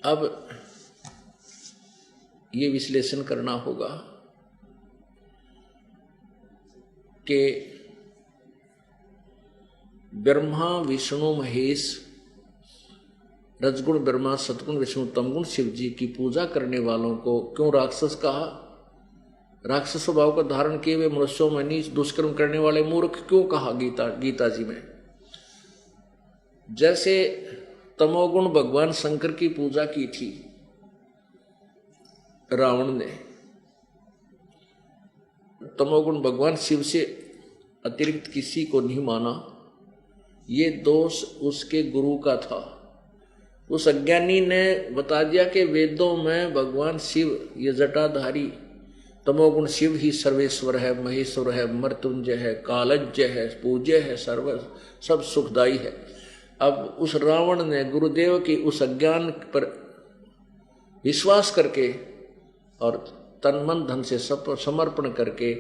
अब ये विश्लेषण करना होगा कि ब्रह्मा विष्णु महेश, रजगुण ब्रह्मा, सतगुण विष्णु, तमगुण शिव जी की पूजा करने वालों को क्यों राक्षस कहा? राक्षस स्वभाव को धारण किए हुए मनुष्यों में नीच दुष्कर्म करने वाले मूर्ख क्यों कहा गीता जी में? जैसे तमोगुण भगवान शंकर की पूजा की थी रावण ने, तमोगुण भगवान शिव से अतिरिक्त किसी को नहीं माना, ये दोष उसके गुरु का था। उस अज्ञानी ने बता दिया कि वेदों में भगवान शिव ये जटाधारी तमोगुण शिव ही सर्वेश्वर है, महेश्वर है, मृत्युंजय है, कालज्ञ है, पूज्य है, सर्व सब सुखदायी है। अब उस रावण ने गुरुदेव की उस अज्ञान पर विश्वास करके और तन मन धन से समर्पण करके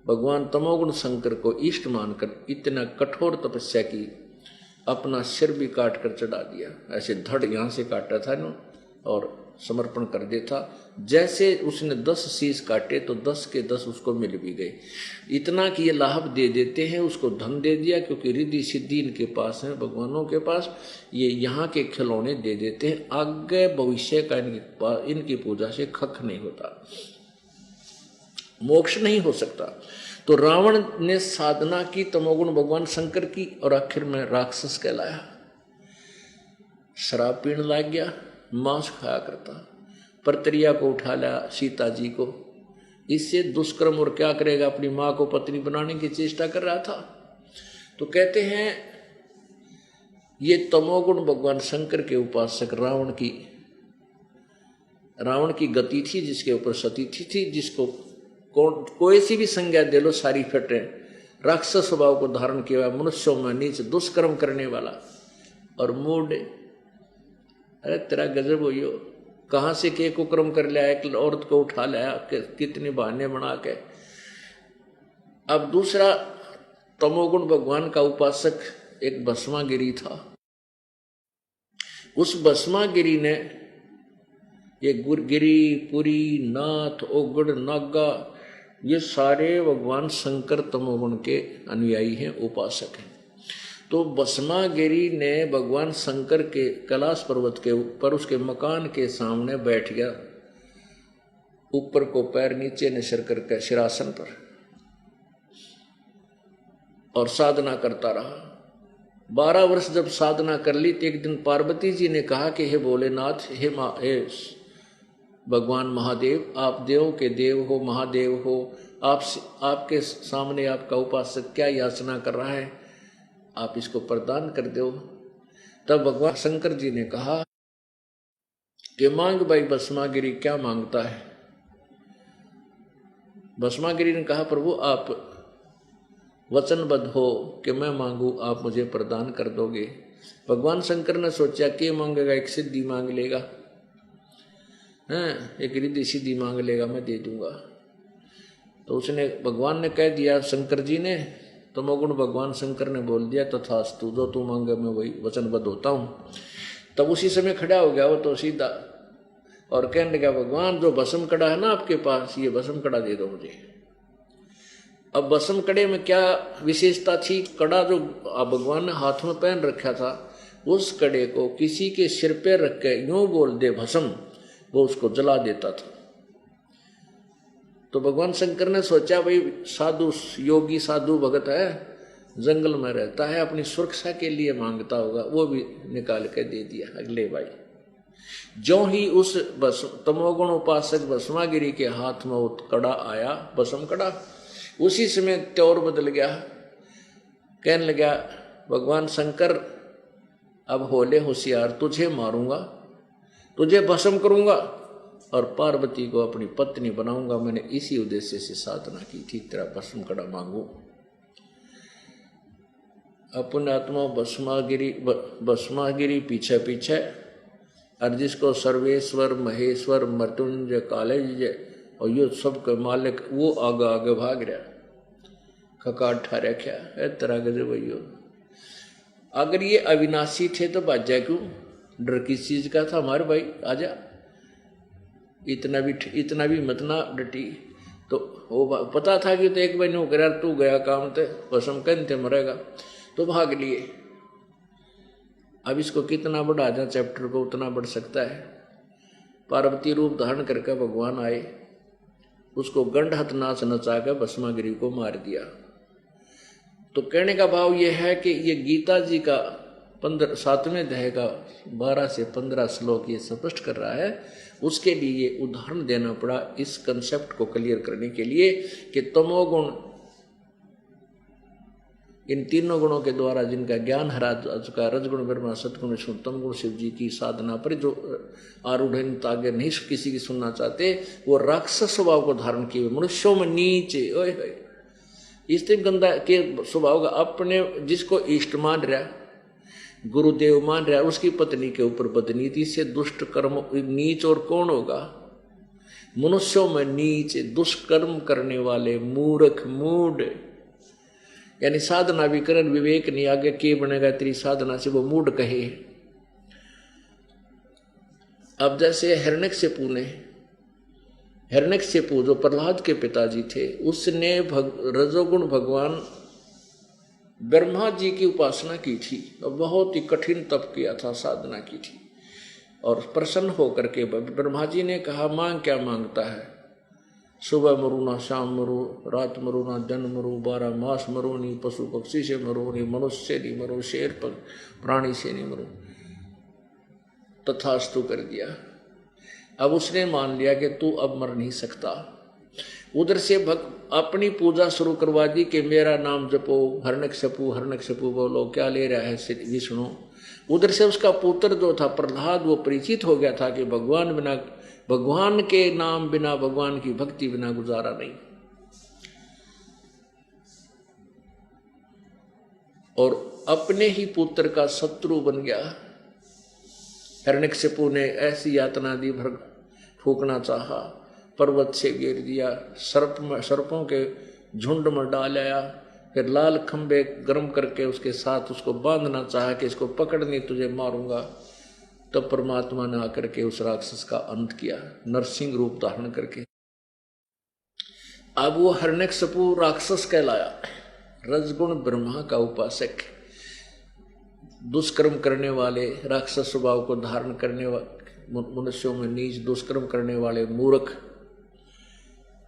भगवान तमोगुण शंकर को इष्ट मानकर इतना कठोर तपस्या की, अपना सिर भी काट कर चढ़ा दिया। ऐसे धड़ यहाँ से काटा था ना और समर्पण कर देता। जैसे उसने 10 शीश काटे तो 10 के 10 उसको मिल भी गए। इतना कि ये लाभ दे देते हैं, उसको धन दे दिया, क्योंकि रिद्धि सिद्धि इनके पास है, भगवानों के पास। ये यहाँ के खिलौने दे देते हैं, आगे भविष्य का इनकी पूजा से खख नहीं होता, मोक्ष नहीं हो सकता। तो रावण ने साधना की तमोगुण भगवान शंकर की और आखिर में राक्षस कहलाया। शराब पीने लग गया, मांस खाया करता, परतरिया को उठा लिया सीता जी को, इससे दुष्कर्म और क्या करेगा, अपनी मां को पत्नी बनाने की चेष्टा कर रहा था। तो कहते हैं ये तमोगुण भगवान शंकर के उपासक रावण की गति थी, जिसके ऊपर सती थी, जिसको कोई सी भी संज्ञा दे लो सारी फटे। राक्षस स्वभाव को धारण किया, मनुष्यों में नीच दुष्कर्म करने वाला और मूड। अरे तेरा गजब हो, कहाँ से के कुकर्म कर लिया, एक औरत को उठा लाया, कितने बहाने बना के। अब दूसरा तमोगुण भगवान का उपासक एक भस्मागिरी था। उस भस्मागिरी ने ये गिरी, पुरी, नाथ, ओगड़, नागा, ये सारे भगवान शंकर तमोगुण के अनुयायी हैं, उपासक हैं। तो भस्मागिरी ने भगवान शंकर के कैलाश पर्वत के ऊपर उसके मकान के सामने बैठ गया, ऊपर को पैर नीचे निसर करके सिरासन पर, और साधना करता रहा। 12 वर्ष जब साधना कर ली तो एक दिन पार्वती जी ने कहा कि हे भोलेनाथ, हे भगवान महादेव, आप देवों के देव हो, महादेव हो, आपके सामने आपका उपासक क्या याचना कर रहा है, आप इसको प्रदान कर दो। तब भगवान शंकर जी ने कहा कि मांग भाई भस्मागिरी, क्या मांगता है? भस्मागिरी ने कहा प्रभु आप वचनबद्ध हो कि मैं मांगू आप मुझे प्रदान कर दोगे। भगवान शंकर ने सोचा कि मांगेगा, एक सिद्धि मांग लेगा, एक रिद्धि सिद्धि मांग लेगा, मैं दे दूंगा। तो उसने भगवान ने कह दिया, शंकर जी ने, तमोगुण भगवान शंकर ने बोल दिया तथास्तु, जो तू मांगे मैं वही वचनबद्ध होता हूँ। तब उसी समय खड़ा हो गया वो तो सीधा, और कहने लगा भगवान जो भस्म कड़ा है ना आपके पास, ये भस्म कड़ा दे दो मुझे। अब भस्म कड़े में क्या विशेषता थी? कड़ा जो भगवान ने हाथ में पहन रखा था, उस कड़े को किसी के सिर पे रख के यूं बोल दे भस्म, वो उसको जला देता था। तो भगवान शंकर ने सोचा भाई साधु, योगी साधु भगत है, जंगल में रहता है, अपनी सुरक्षा के लिए मांगता होगा, वो भी निकाल के दे दिया अगले भाई। जो ही उस तमोगुण उपासक भस्मागिरी के हाथ में वो कड़ा आया, भस्म कड़ा, उसी समय त्योर बदल गया। कहने लगा भगवान शंकर अब होले होशियार, तुझे मारूंगा, तुझे भस्म करूंगा और पार्वती को अपनी पत्नी बनाऊंगा। मैंने इसी उद्देश्य से साधना की थी, तेरा भस्म कड़ा मांगू। अपने आत्मा भस्मागिरी पीछे पीछे, और जिसको सर्वेश्वर, महेश्वर, मृत्युंजय, कालज्ञ और ये सब के मालिक, वो आगे आगे भाग रहा, खकाट ठा रखा है तरह के भैया। अगर ये अविनाशी थे तो बाजा क्यों? डर किस चीज का था? हमारे भाई आजा, इतना भी मत ना डटी। तो वो पता था कि तो एक महीने हो गया, तू गया काम थे कसम कहते मरेगा, तो भाग लिए। अब इसको कितना बढ़ा जाए चैप्टर को उतना बढ़ सकता है। पार्वती रूप धारण करके भगवान आए, उसको गंडहत नाच नचा कर भस्मागिरी को मार दिया। तो कहने का भाव यह है कि ये गीता जी का 7वें अध्याय का 12 से 15 श्लोक ये स्पष्ट कर रहा है। उसके लिए उदाहरण देना पड़ा इस कंसेप्ट को क्लियर करने के लिए कि तमोगुण, इन तीनों गुणों के द्वारा जिनका ज्ञान हरा चुका, रजगुण ब्रह्मा, सतगुण विष्णु, तमगुण शिव जी की साधना पर जो आरूढ़ आगे नहीं किसी की सुनना चाहते, वो राक्षस स्वभाव को धारण किए मनुष्यों में नीचे ओए इस गंदा के स्वभाव का, अपने जिसको इष्ट मान रहा, गुरुदेव मान रहा, उसकी पत्नी के ऊपर बदनीति से दुष्ट कर्म नीच और कौन होगा? मनुष्यों में नीच दुष्कर्म करने वाले मूर्ख मूढ़, यानी साधना भी करन विवेक नहीं, आगे के बनेगा तेरी साधना से, वो मूढ़ कहे। अब जैसे हिरण्यकशिपु जो प्रहलाद के पिताजी थे, उसने रजोगुण भगवान ब्रह्मा जी की उपासना की थी और बहुत ही कठिन तप किया था, साधना की थी। और प्रसन्न होकर के ब्रह्मा जी ने कहा मांग क्या मांगता है? सुबह मरू ना, शाम मरू, रात मरू ना, दिन मरू, 12 मास मरू नहीं, पशु पक्षी से मरू नहीं, मनुष्य से नहीं मरू, शेर प्राणी से नहीं मरू। तथास्तु कर दिया। अब उसने मान लिया कि तू अब मर नहीं सकता। उधर से अपनी पूजा शुरू करवा दी कि मेरा नाम जपो, हरनकशपु बोलो, क्या ले रहा है विष्णु। उधर से उसका पुत्र जो था प्रहलाद, वो परिचित हो गया था कि भगवान के नाम बिना, भगवान की भक्ति बिना गुजारा नहीं। और अपने ही पुत्र का शत्रु बन गया। हिरण्यकशिपु ने ऐसी यातना दी, फूकना चाहा, पर्वत से गिर दिया, सर्पों के झुंड में डाल आया, फिर लाल खंबे गर्म करके उसके साथ उसको बांधना चाहा कि इसको पकड़नी, तुझे मारूंगा। तब परमात्मा ने आकर के उस राक्षस का अंत किया, नरसिंह रूप धारण करके। अब वो हिरण्यकशिपु राक्षस कहलाया, रजगुण ब्रह्मा का उपासक, दुष्कर्म करने वाले, राक्षस स्वभाव को धारण करने वाले, मनुष्यों में नीच दुष्कर्म करने वाले मूर्ख।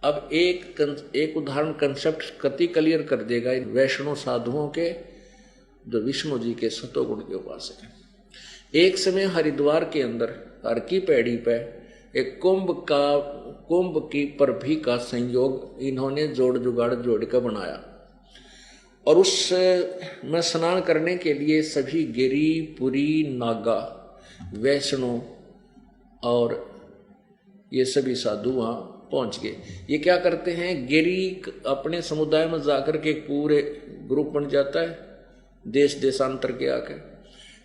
अब एक उदाहरण कंसेप्ट कति क्लियर कर देगा इन वैष्णव साधुओं के, जो विष्णु जी के सतोगुण के उपासक हैं। एक समय हरिद्वार के अंदर हर की पैड़ी पे एक कुंभ की परभी का संयोग इन्होंने जोड़ जुगाड़ जोड़ कर बनाया, और उस में स्नान करने के लिए सभी गिरी, पुरी, नागा, वैष्णव और ये सभी साधु वहाँ पहुँच गए। ये क्या करते हैं, गिरी अपने समुदाय में जाकर के पूरे ग्रुप बन जाता है, देश देशांतर के आके,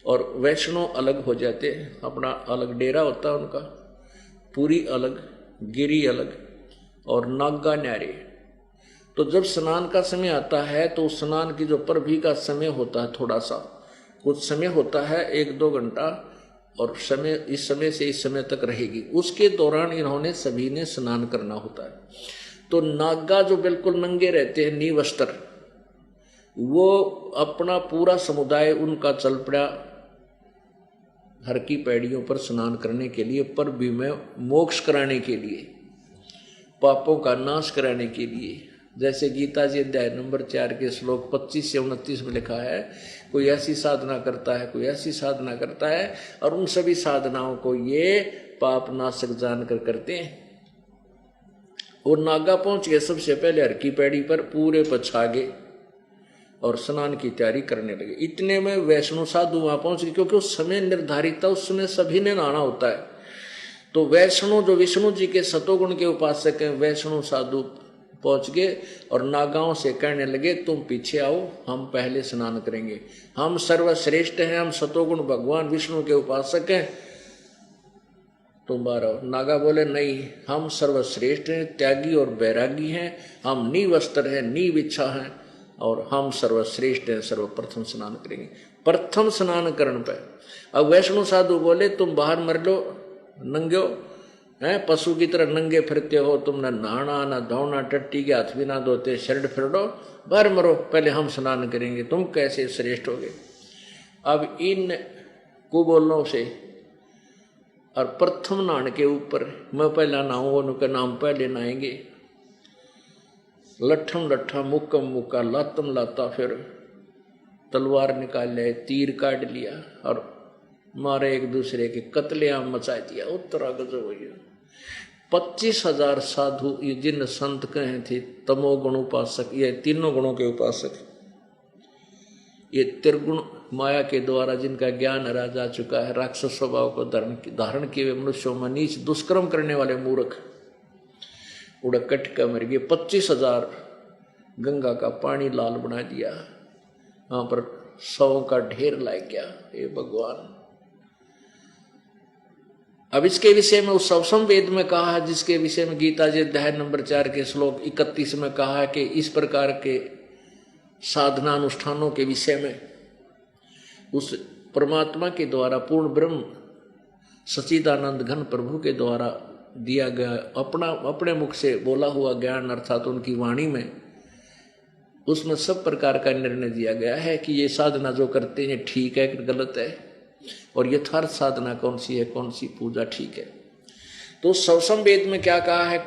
और वैष्णव अलग हो जाते हैं, अपना अलग डेरा होता है उनका, पुरी अलग, गिरी अलग और नागा न्यारे। तो जब स्नान का समय आता है तो स्नान की जो परभी का समय होता है, थोड़ा सा कुछ समय होता है, 1-2 घंटा, और समय इस समय से इस समय तक रहेगी। उसके दौरान इन्होंने सभी ने स्नान करना होता है। तो नागा जो बिल्कुल नंगे रहते हैं, निवस्त्र, वो अपना पूरा समुदाय उनका चल पड़ा हर की पैड़ियों पर स्नान करने के लिए, परभी में मोक्ष कराने के लिए, पापों का नाश कराने के लिए। जैसे गीता जी अध्याय नंबर 4 के श्लोक 25 से 29 में लिखा है, कोई ऐसी साधना करता है, कोई ऐसी साधना करता है, और उन सभी साधनाओं को ये पाप नाशक जानकर करते हैं। और नागा पहुंच गए सबसे पहले हर की पैड़ी पर, पूरे पछागे और स्नान की तैयारी करने लगे। इतने में वैष्णव साधु वहां पहुंच गए, क्योंकि उस समय निर्धारित था, उस समय सभी ने नहाना होता है। तो वैष्णव जो विष्णु जी के सतोगुण के उपासक हैं, वैष्णव साधु पहुंच गए और नागाओं से कहने लगे, तुम पीछे आओ, हम पहले स्नान करेंगे, हम सर्वश्रेष्ठ हैं, हम सतोगुण भगवान विष्णु के उपासक हैं, तुम बाहर आओ। नागा बोले नहीं, हम सर्वश्रेष्ठ हैं, त्यागी और बैरागी हैं, हम नी वस्त्र हैं, नी विच्छा हैं, और हम सर्वश्रेष्ठ हैं, सर्वप्रथम स्नान करेंगे। प्रथम स्नान करण पे। अब वैष्णो साधु बोले तुम बाहर मर लो नंगे हो, हैं पशु की तरह नंगे फिरते हो, तुम न नहाना न धोना, टट्टी के हाथ भी ना धोते, शरीर फिरो, बाहर मरो, पहले हम स्नान करेंगे, तुम कैसे श्रेष्ठ होगे। अब इन कुबोलों से और प्रथम नहान के ऊपर मैं पहला नहाऊंगा, उनके नाम पहले नहाएंगे। लठम लट्ठा मुक्कम मुक्का लातम लाता, फिर तलवार निकाल लिया, तीर काट लिया और मारे एक दूसरे के कत्लेआम मचा दिया। उत्तरा गजब हुई 25,000 साधु, ये जिन संत कहे थे तमोगुण उपासक, ये तीनों गुणों के उपासक, ये त्रिगुण माया के द्वारा जिनका ज्ञान हरा जा चुका है, राक्षस स्वभाव को धारण किए हुए मनुष्यों में नीच दुष्कर्म करने वाले मूर्ख उड़क कट का मर गए। 25,000 गंगा का पानी लाल बना दिया, वहां पर 100 का ढेर लाग गया। ये भगवान। अब इसके विषय में उस सवसम वेद में कहा है, जिसके विषय में गीता जी अध्याय नंबर 4 के श्लोक 31 में कहा है कि इस प्रकार के साधना अनुष्ठानों के विषय में उस परमात्मा के द्वारा पूर्ण ब्रह्म सच्चिदानंद घन प्रभु के द्वारा दिया गया अपने मुख से बोला हुआ ज्ञान, अर्थात उनकी वाणी में, उसमें सब प्रकार का निर्णय दिया गया है कि ये साधना जो करते हैं ठीक है कि गलत है, और यथार्थ साधना कौन सी है, कौन सी पूजा ठीक है। तो सवसम वेद में क्या कहा है,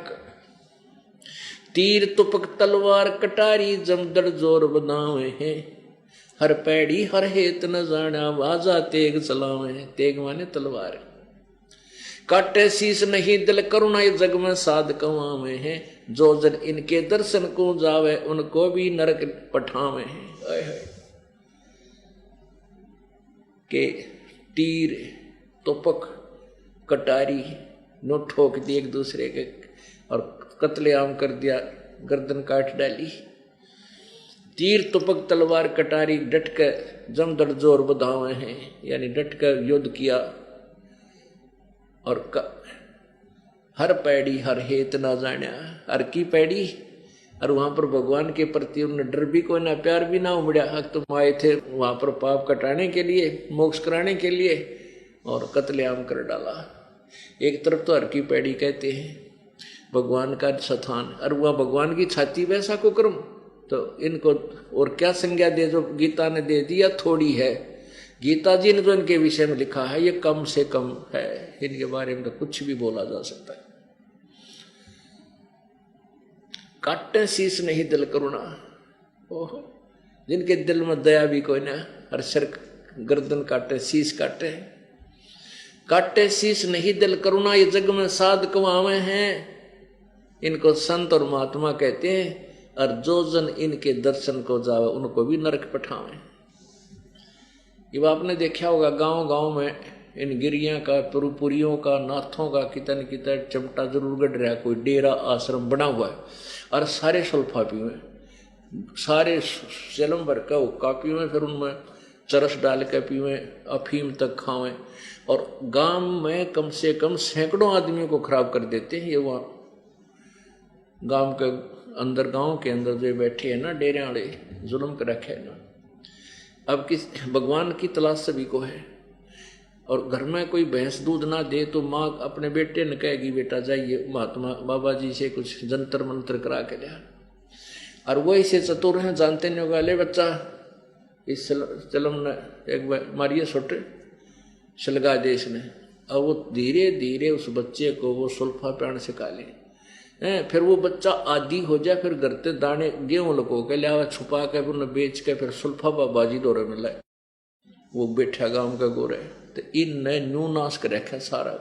तीर तुपक तलवार कटारी जमदड़ जोर बनावे हैं, हर पैड़ी हर हेत न जाना वाजा तेग चलावे हैं। तेग माने तलवार। काटे शीस नहीं दिल करुणा जग में साध कमावे हैं, जो जन इनके दर्शन को जावे उनको भी नरक पठावे हैं। के तीर तुपक कटारी नो ठोक दिए एक दूसरे के और कत्लेआम कर दिया, गर्दन काट डाली। तीर तुपक तलवार कटारी डट कर जमदड़ जोर बधावे हैं, यानी डट कर युद्ध किया। और हर पैड़ी हर हेत ना जाना, हर की पैड़ी, और वहां पर भगवान के प्रति उन्हें डर भी कोई ना, प्यार भी ना उमड़ा। तुम आए थे वहां पर पाप कटाने के लिए, मोक्ष कराने के लिए, और कत्लेआम कर डाला। एक तरफ तो हर की पैड़ी कहते हैं भगवान का स्थान, और वह भगवान की छाती वैसा कुकर्म, तो इनको और क्या संज्ञा दे जो गीता ने दे दिया थोड़ी है। गीता जी ने जो इनके विषय में लिखा है ये कम से कम है, इनके बारे में तो कुछ भी बोला जा सकता है। काटे शीश नहीं दिल करुणा, ओहो, जिनके दिल में दया भी कोई ना, हर सर गर्दन काटे, शीश काटे। काटे शीश नहीं दिल करुणा ये जग में साध कमावे हैं, इनको संत और महात्मा कहते हैं। और जो जन इनके दर्शन को जावे उनको भी नरक पठावे। ये आपने देखा होगा गांव गांव में इन गिरियां का, पुरियों का, नाथों का कितन कितन चमटा जरूर गढ़ रहा, कोई डेरा आश्रम बना हुआ है, और सारे सुल्फा पीवे, सारे चलम भर का हुक्का पीवे, फिर उनमें चरस डाल के पीवे, अफीम तक खावें, और गांव में कम से कम सैकड़ों आदमियों को खराब कर देते हैं। ये वहाँ गांव के अंदर, गांव के अंदर जो बैठे हैं ना डेरे वाले, जुल्म कर रखे है ना। अब किस भगवान की तलाश सभी को है, और घर में कोई भैंस दूध ना दे तो माँ अपने बेटे ने कहेगी बेटा जाइए महात्मा बाबा जी से कुछ जंतर मंत्र करा के लिया। और वो इसे चतुर हैं, जानते नहीं होगा, ले बच्चा इस चलम ने एक मारिए छोटे शलगा देश ने। अब वो धीरे धीरे उस बच्चे को वो सुल्फा प्याण सिखा ले, फिर वो बच्चा आदि हो जाए, फिर घर ते दाने गेहूं लको के लिया छुपा के फिर बेच के फिर सुल्फा बाबाजी दौरे में लाए, वो बैठा गांव का गोरे। तो इन ने न्यू नाश कर रखा सारा,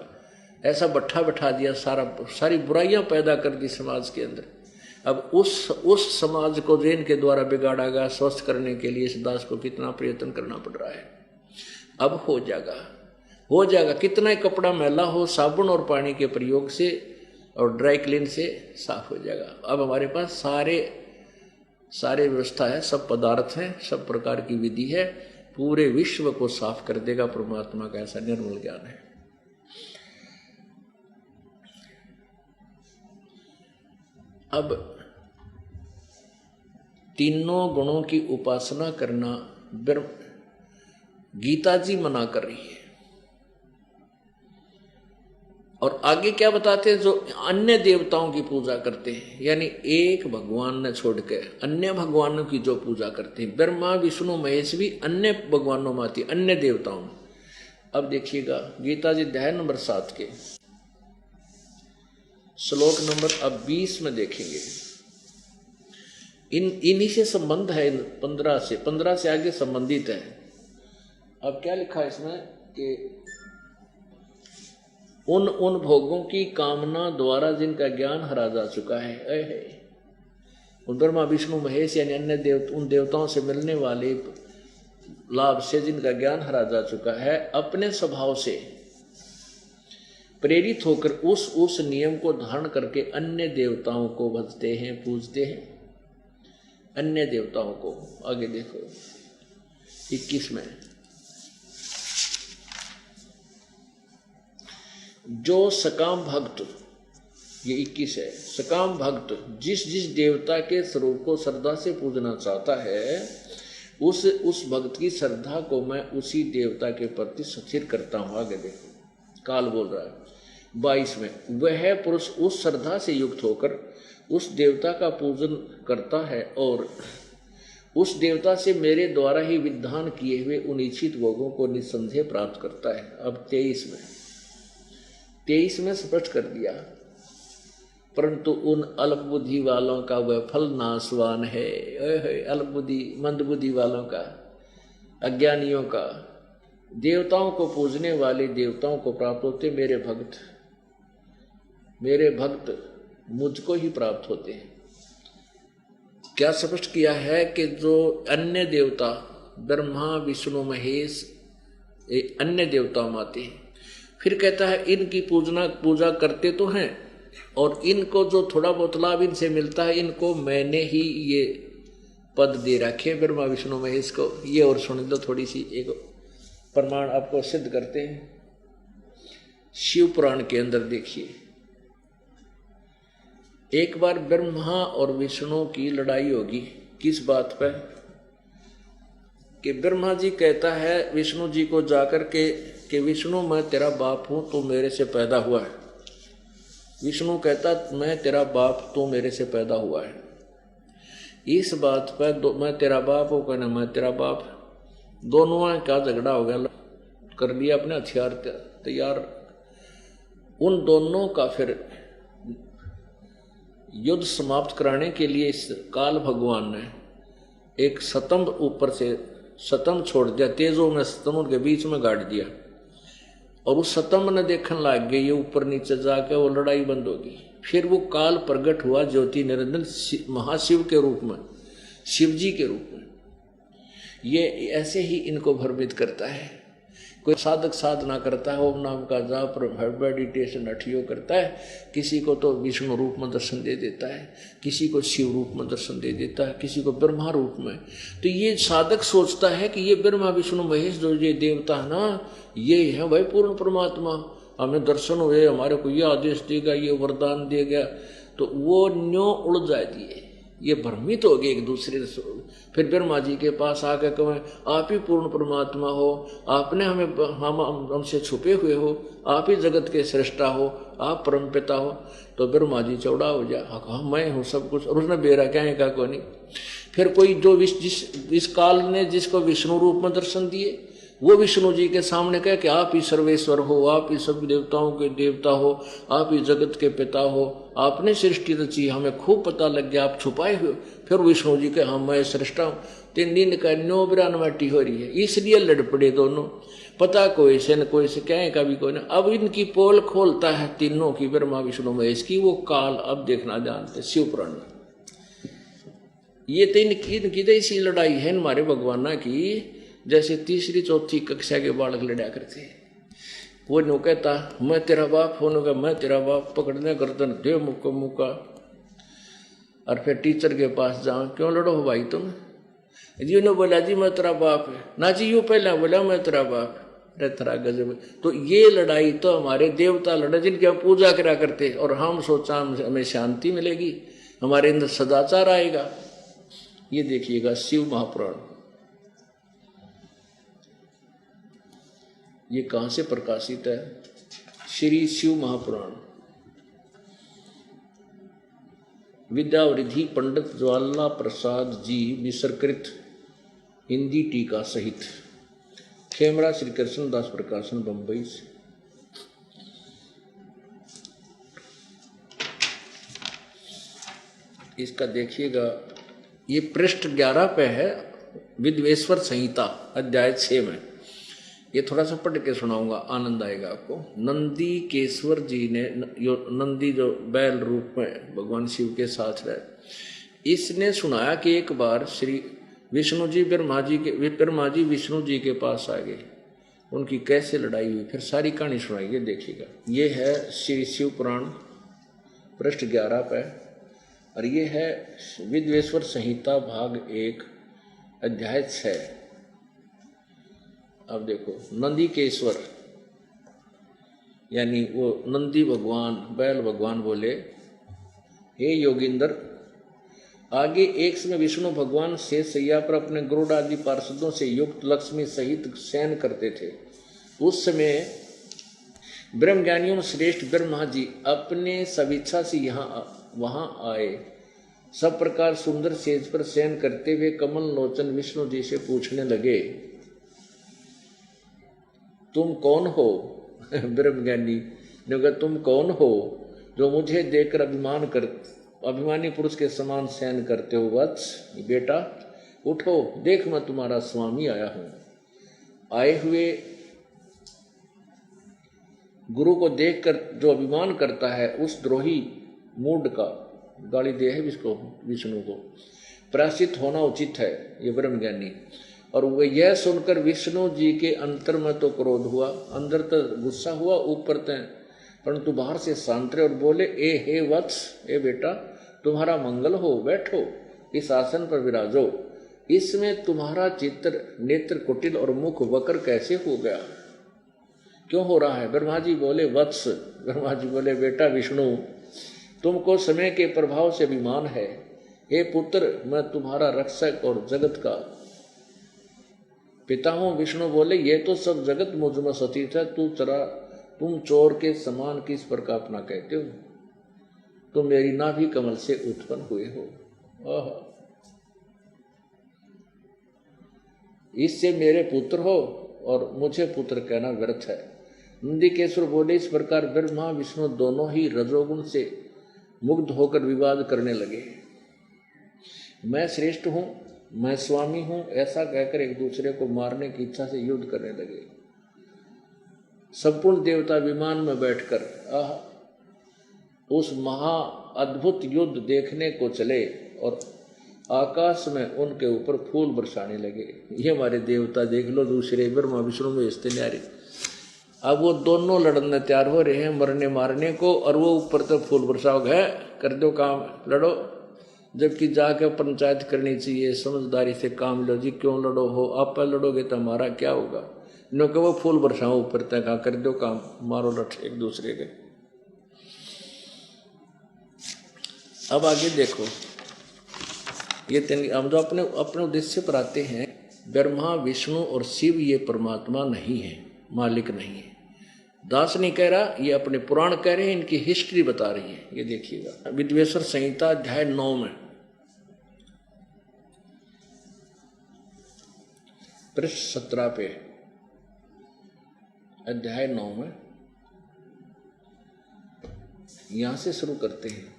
ऐसा बैठा दिया, सारी बुराइयां पैदा कर दी समाज के अंदर। अब उस समाज को जैन के द्वारा बिगाड़ा गया, स्वस्थ करने के लिए इस दास को कितना प्रयत्न करना पड़ रहा है। अब हो जाएगा, कितना ही कपड़ा मैला हो साबुन और पानी के प्रयोग से और ड्राई क्लीन से साफ हो जाएगा। अब हमारे पास सारे व्यवस्था है, सब पदार्थ हैं, सब प्रकार की विधि है, पूरे विश्व को साफ कर देगा परमात्मा का ऐसा निर्मल ज्ञान है। अब तीनों गुणों की उपासना करना, गीता जी मना कर रही है। और आगे क्या बताते हैं, जो अन्य देवताओं की पूजा करते हैं, यानी एक भगवान ने छोड़ के अन्य भगवानों की जो पूजा करते हैं, ब्रह्मा विष्णु महेश भी अन्य भगवानों में आती, अन्य देवताओं में। अब देखिएगा गीता जी अध्याय नंबर 7 के श्लोक नंबर अब 20 में देखेंगे। इन्हीं से संबंध है, 15 से आगे संबंधित है। अब क्या लिखा है इसमें कि उन भोगों की कामना द्वारा जिनका ज्ञान हरा जा चुका है, उन ब्रह्मा विष्णु महेश यानी अन्य उन देवताओं से मिलने वाले लाभ से जिनका ज्ञान हरा जा चुका है, अपने स्वभाव से प्रेरित होकर उस नियम को धारण करके अन्य देवताओं को भजते हैं, पूजते हैं। अन्य देवताओं को आगे देखो 21 में, जो सकाम भक्त, ये 21 है, सकाम भक्त जिस देवता के स्वरूप को श्रद्धा से पूजना चाहता है, उस भक्त की श्रद्धा को मैं उसी देवता के प्रति स्थिर करता हूं। आगे देखो काल बोल रहा है 22 में, वह पुरुष उस श्रद्धा से युक्त होकर उस देवता का पूजन करता है और उस देवता से मेरे द्वारा ही विधान किए हुए उन इच्छित भोगों को निस्संदेह प्राप्त करता है। अब 23 में स्पष्ट कर दिया, परंतु उन अल्प बुद्धि वालों का वह फल नाशवान है। अल्प बुद्धि मंद बुद्धि वालों का, अज्ञानियों का, देवताओं को पूजने वाले देवताओं को प्राप्त होते, मेरे भक्त मुझको ही प्राप्त होते हैं। क्या स्पष्ट किया है कि जो अन्य देवता ब्रह्मा विष्णु महेश अन्य देवताओं में आते हैं, फिर कहता है इनकी पूजा करते तो हैं और इनको जो थोड़ा बहुत लाभ इनसे मिलता है, इनको मैंने ही ये पद दे रखे ब्रह्मा विष्णु महेश को। ये और सुन दो, थोड़ी सी एक प्रमाण आपको सिद्ध करते हैं। शिव पुराण के अंदर देखिए, एक बार ब्रह्मा और विष्णु की लड़ाई होगी। किस बात पर? कि ब्रह्मा जी कहता है विष्णु जी को जाकर के कि विष्णु मैं तेरा बाप हूं, तू मेरे से पैदा हुआ है। विष्णु कहता मैं तेरा बाप, तू मेरे से पैदा हुआ है। इस बात पर मैं तेरा बाप हूं, कहना मैं तेरा बाप, दोनों का झगड़ा हो गया, कर लिया अपने हथियार तैयार। उन दोनों का फिर युद्ध समाप्त कराने के लिए इस काल भगवान ने एक स्तंभ ऊपर से स्तंभ छोड़ दिया, तेजों में स्तंभ के बीच में गाड़ दिया और उस स्तंभ ने देखने लग गए, ये ऊपर नीचे जाकर वो लड़ाई बंद होगी। फिर वो काल प्रकट हुआ ज्योति निरंजन महाशिव के रूप में, शिव जी के रूप में। ये ऐसे ही इनको भ्रमित करता है। कोई साधक साधना करता है, ओम नाम का जाप मेडिटेशन अठियो करता है, किसी को तो विष्णु रूप में दर्शन दे देता है, किसी को शिव रूप में दर्शन दे देता है, किसी को ब्रह्मा रूप में। तो ये साधक सोचता है कि ये ब्रह्मा विष्णु महेश जो ये देवता है ना, ये है भाई पूर्ण परमात्मा, हमें दर्शन हुए, हमारे को ये आदेश देगा, ये वरदान देगा। तो वो न्यों उड़ जाती है, ये भ्रमित हो गए एक दूसरे से। फिर ब्रह्मा जी के पास आकर कहें आप ही पूर्ण परमात्मा हो, आपने हमसे छुपे हुए हो, आप ही जगत के श्रेष्ठा हो, आप परम पिता हो। तो ब्रह्मा जी चौड़ा हो जा, हाँ मैं हूँ सब कुछ, और उसने बेरा क्या है को नहीं। फिर कोई जो जिस काल ने जिसको विष्णु रूप में दर्शन दिए, वो विष्णु जी के सामने कहे कि आप ही सर्वेश्वर हो, आप ही सब देवताओं के देवता हो, आप ही जगत के पिता हो, आपने सृष्टि रची, हमें खूब पता लग गया, आप छुपाए हुए। फिर विष्णु जी के हम मैं श्रेष्ठा हूँ। 3 दिन का 9 बिरानवाटी हो रही है, इसलिए लड़ पड़े दोनों। पता कोई से न कोई से क्या का भी कोई न। अब इनकी पोल खोलता है तीनों की, ब्रह्मा विष्णु महेश की, वो काल। अब देखना जानते शिव पुराण में ये तो इनकी तो इसी लड़ाई है हमारे भगवाना की, जैसे 3री 4थी कक्षा के बालक लड़ा करते। वो नो कहता मैं तेरा बाप, होने का मैं तेरा बाप, पकड़ने गर्दन दे मुक्का। और फिर टीचर के पास जाओ, क्यों लड़ो हो भाई तुम? जी ने बोला जी मैं तेरा बाप है ना जी, यूँ पहले बोला मैं तेरा बाप। अरे तेरा गजब। तो ये लड़ाई तो हमारे देवता लड़े जिनकी हम पूजा करा करते, और हम सोचा हमें शांति मिलेगी, हमारे अंदर सदाचार आएगा। ये देखिएगा शिव महापुराण ये कहाँ से प्रकाशित है? श्री शिव महापुराण, विद्यावृद्धि पंडित ज्वाला प्रसाद जी मिश्रकृत हिंदी टीका सहित, खेमरा श्री कृष्णदास प्रकाशन बंबई से। इसका देखिएगा, ये पृष्ठ 11 पे है, विद्वेश्वर संहिता अध्याय 6 में। ये थोड़ा सा पढ़ के सुनाऊंगा, आनंद आएगा आपको। नंदी केश्वर जी ने, नंदी जो बैल रूप में भगवान शिव के साथ रहे, इसने सुनाया कि एक बार श्री विष्णु जी ब्रह्मा जी विष्णु जी के पास आ गए, उनकी कैसे लड़ाई हुई, फिर सारी कहानी सुनाइए, देखिएगा। ये है श्री शिव पुराण पृष्ठ 11 पे, और ये है विद्वेश्वर संहिता भाग 1 अध्याय 6। अब देखो, नंदी केश्वर यानी वो नंदी भगवान, बैल भगवान बोले, हे योगिंदर, आगे एक समय विष्णु भगवान शेष शैया पर अपने गरुड़ आदि पार्षदों से युक्त लक्ष्मी सहित शयन करते थे। उस समय ब्रह्मज्ञानियों में श्रेष्ठ ब्रह्मा जी अपने स्वेच्छा से वहां आए। सब प्रकार सुंदर सेज पर शयन करते हुए कमल लोचन विष्णु जी से पूछने लगे, तुम कौन हो? ब्रह्मज्ञानी ने कहा, तुम कौन हो जो मुझे देखकर अभिमानी पुरुष के समान शयन करते हो? वत्स, बेटा उठो, देख मैं तुम्हारा स्वामी आया हूं। आए हुए गुरु को देखकर जो अभिमान करता है, उस द्रोही मूड का गाली दे है इसको, विष्णु को प्रायश्चित होना उचित है, ये ब्रह्मज्ञानी। और वह यह सुनकर विष्णु जी के अंतर में तो क्रोध हुआ, अंदर तो गुस्सा हुआ, ऊपर तो परंतु बाहर से शांत रहे और बोले, ए हे वत्स, ए बेटा, तुम्हारा मंगल हो, बैठो, इस आसन पर विराजो। इसमें तुम्हारा चित्र नेत्र कुटिल और मुख वक्र कैसे हो गया, क्यों हो रहा है? ब्रह्मा जी बोले, वत्स, ब्रह्मा जी बोले, बेटा विष्णु, तुमको समय के प्रभाव से अभिमान है। हे पुत्र, मैं तुम्हारा रक्षक और जगत का पिता हूं। विष्णु बोले, ये तो सब जगत मुझ में सतीत है, तुम चोर के समान किस प्रकार अपना कहते हो? तुम मेरी नाभि कमल से उत्पन्न हुए हो, इससे मेरे पुत्र हो और मुझे पुत्र कहना व्यर्थ है। नंदीकेश्वर बोले, इस प्रकार ब्रह्मा विष्णु दोनों ही रजोगुण से मुग्ध होकर विवाद करने लगे। मैं श्रेष्ठ हूं, मैं स्वामी हूं, ऐसा कहकर एक दूसरे को मारने की इच्छा से युद्ध करने लगे। संपूर्ण देवता विमान में बैठकर उस महा अद्भुत युद्ध देखने को चले और आकाश में उनके ऊपर फूल बरसाने लगे। ये हमारे देवता देख लो, दूसरे ब्रह्मा विष्णु में भेजते न्यारे। अब वो दोनों लड़ने तैयार हो रहे हैं, मरने मारने को, और वो ऊपर तो फूल बरसाओ है, कर दो काम, लड़ो। जबकि जाकर पंचायत करनी चाहिए, समझदारी से काम लो जी, क्यों लड़ो हो, आप लड़ोगे तो हमारा क्या होगा? नो कि वो फूल बरसाओ ऊपर तक, कर दो काम, मारो लठ एक दूसरे के। अब आगे देखो, ये हम जो अपने उद्देश्य पर आते हैं, ब्रह्मा विष्णु और शिव ये परमात्मा नहीं है, मालिक नहीं है। दास नहीं कह रहा, ये अपने पुराण कह रहे हैं, इनकी हिस्ट्री बता रही है। ये देखिएगा, विद्वेश्वर संहिता अध्याय 9 में पृष्ठ 17 पे, अध्याय 9 में यहां से शुरू करते हैं।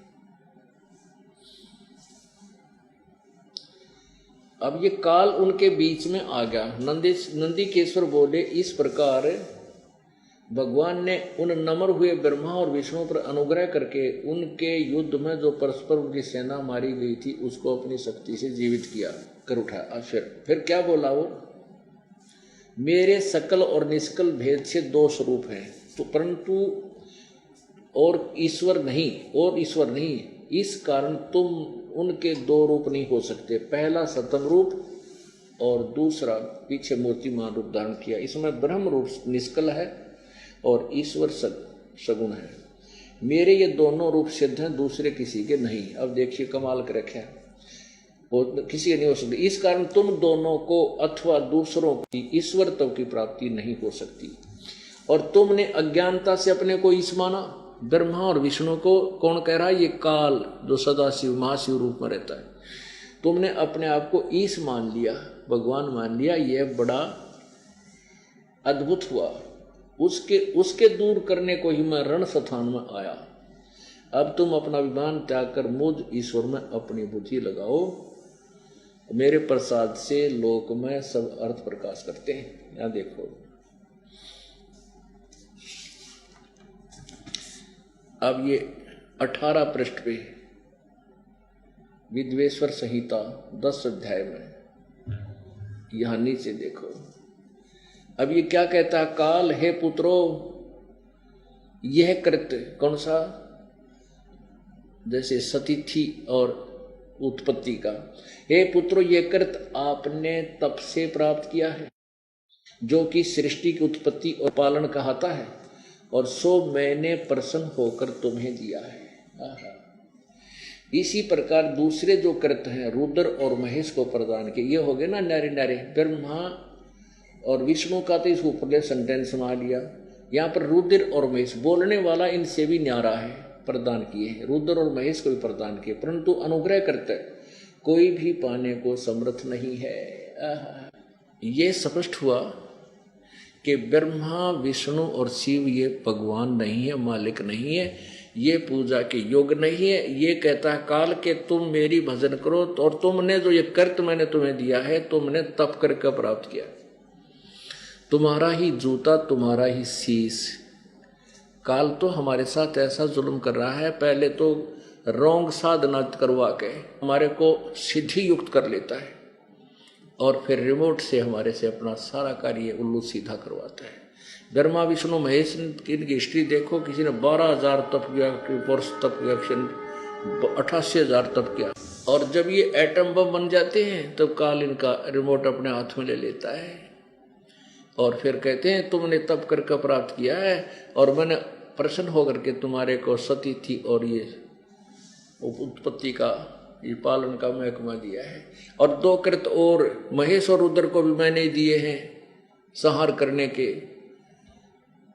अब ये काल उनके बीच में आ गया। नंदीकेश्वर बोले, इस प्रकार भगवान ने उन नम्र हुए ब्रह्मा और विष्णु पर अनुग्रह करके उनके युद्ध में जो परस्पर उनकी सेना मारी गई थी, उसको अपनी शक्ति से जीवित किया कर उठाया। फिर क्या बोला वो? मेरे सकल और निष्कल भेद से 2 स्वरूप हैं, तो परंतु और ईश्वर नहीं, इस कारण तुम उनके 2 रूप नहीं हो सकते। पहला सतम रूप और दूसरा पीछे मूर्तिमान रूप धारण किया। इसमें ब्रह्म रूप निष्कल है और ईश्वर सगुण है। मेरे ये दोनों रूप सिद्ध हैं, दूसरे किसी के नहीं। अब देखिए कमाल कर रखे हैं, वो किसी के नहीं हो सकते। इस कारण तुम दोनों को अथवा दूसरों की ईश्वरत्व की प्राप्ति नहीं हो सकती। और तुमने अज्ञानता से अपने को ईश माना। ब्रह्मा और विष्णु को कौन कह रहा है? ये काल जो सदाशिव महाशिव रूप में रहता है। तुमने अपने आप को ईश मान लिया, भगवान मान लिया। यह बड़ा अद्भुत हुआ। उसके दूर करने को ही मैं रण स्थान में आया। अब तुम अपना अभिमान त्याग कर मुझ ईश्वर में अपनी बुद्धि लगाओ। मेरे प्रसाद से लोक में सब अर्थ प्रकाश करते हैं। यहां देखो, अब ये 18 पृष्ठ पे विद्वेश्वर संहिता 10 अध्याय में, यहां नीचे देखो। अब ये क्या कहता है? काल हे पुत्रो, यह कृत्य कौन सा? जैसे सतिथि और उत्पत्ति का। हे पुत्रो, यह कृत्य आपने तप से प्राप्त किया है, जो कि सृष्टि की उत्पत्ति और पालन कहता है, और सो मैंने प्रसन्न होकर तुम्हें दिया है। इसी प्रकार दूसरे जो कृत्य हैं, रुद्र और महेश को प्रदान किए। ये हो गए ना न्यारे न्यारे। ब्रह्मा और विष्णु का तो इस ऊपर सेंटेंस सुना लिया। यहाँ पर रुद्र और महेश, बोलने वाला इनसे भी न्यारा है, प्रदान किए हैं। रुद्र और महेश को भी प्रदान किए, परंतु अनुग्रह करते कोई भी पाने को समर्थ नहीं है। ये स्पष्ट हुआ कि ब्रह्मा विष्णु और शिव ये भगवान नहीं है, मालिक नहीं है, ये पूजा के योग्य नहीं है। ये कहता है काल के तुम मेरी भजन करो, और तुमने जो ये कर्त मैंने तुम्हें दिया है, तुमने तप करके प्राप्त किया। तुम्हारा ही जूता, तुम्हारा ही शीश। काल तो हमारे साथ ऐसा जुल्म कर रहा है, पहले तो रोंग साधना करवा के हमारे को सिद्धि युक्त कर लेता है, और फिर रिमोट से हमारे से अपना सारा कार्य उल्लू सीधा करवाता है। ब्रह्मा विष्णु महेश की हिस्ट्री देखो, किसी ने 12,000 तप किया, वर्ष तप किया, 88,000 तप किया, और जब ये एटम बम बन जाते हैं तब काल इनका रिमोट अपने हाथ में ले लेता है, और फिर कहते हैं तुमने तप करके प्राप्त किया है, और मैंने प्रसन्न होकर के तुम्हारे को सती थी और ये उत्पत्ति का, ये पालन का महकमा दिया है। और 2 कृत और महेश और रुद्र को भी मैंने दिए हैं संहार करने के,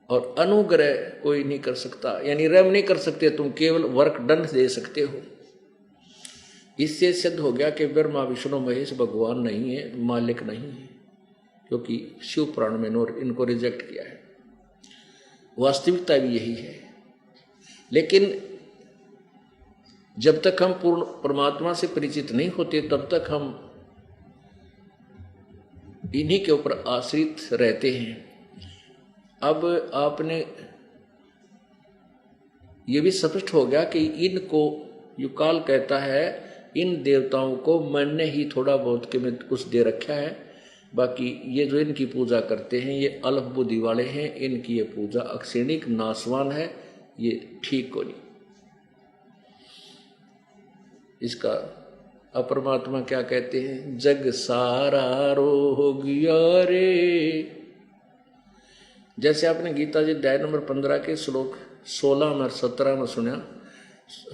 और अनुग्रह कोई नहीं कर सकता, यानी रम नहीं कर सकते, तुम केवल वर्क दंड दे सकते हो। इससे सिद्ध हो गया कि ब्रह्मा विष्णु महेश भगवान नहीं है, मालिक नहीं है, क्योंकि शिव पुराण में इनको रिजेक्ट किया है। वास्तविकता भी यही है। लेकिन जब तक हम पूर्ण परमात्मा से परिचित नहीं होते, तब तक हम इन्हीं के ऊपर आश्रित रहते हैं। अब आपने ये भी स्पष्ट हो गया कि इनको युकाल कहता है, इन देवताओं को मैंने ही थोड़ा बहुत के में कुछ दे रखा है, बाकी ये जो इनकी पूजा करते हैं ये अल्प बुद्धि वाले हैं, इनकी ये पूजा अक्षणिक नाशवान है, ये ठीक को नहीं। इसका अपरमात्मा क्या कहते हैं? जग सारा रोग रे। जैसे आपने गीता जी अध्याय नंबर 15 के श्लोक 16 में और 17 में सुना।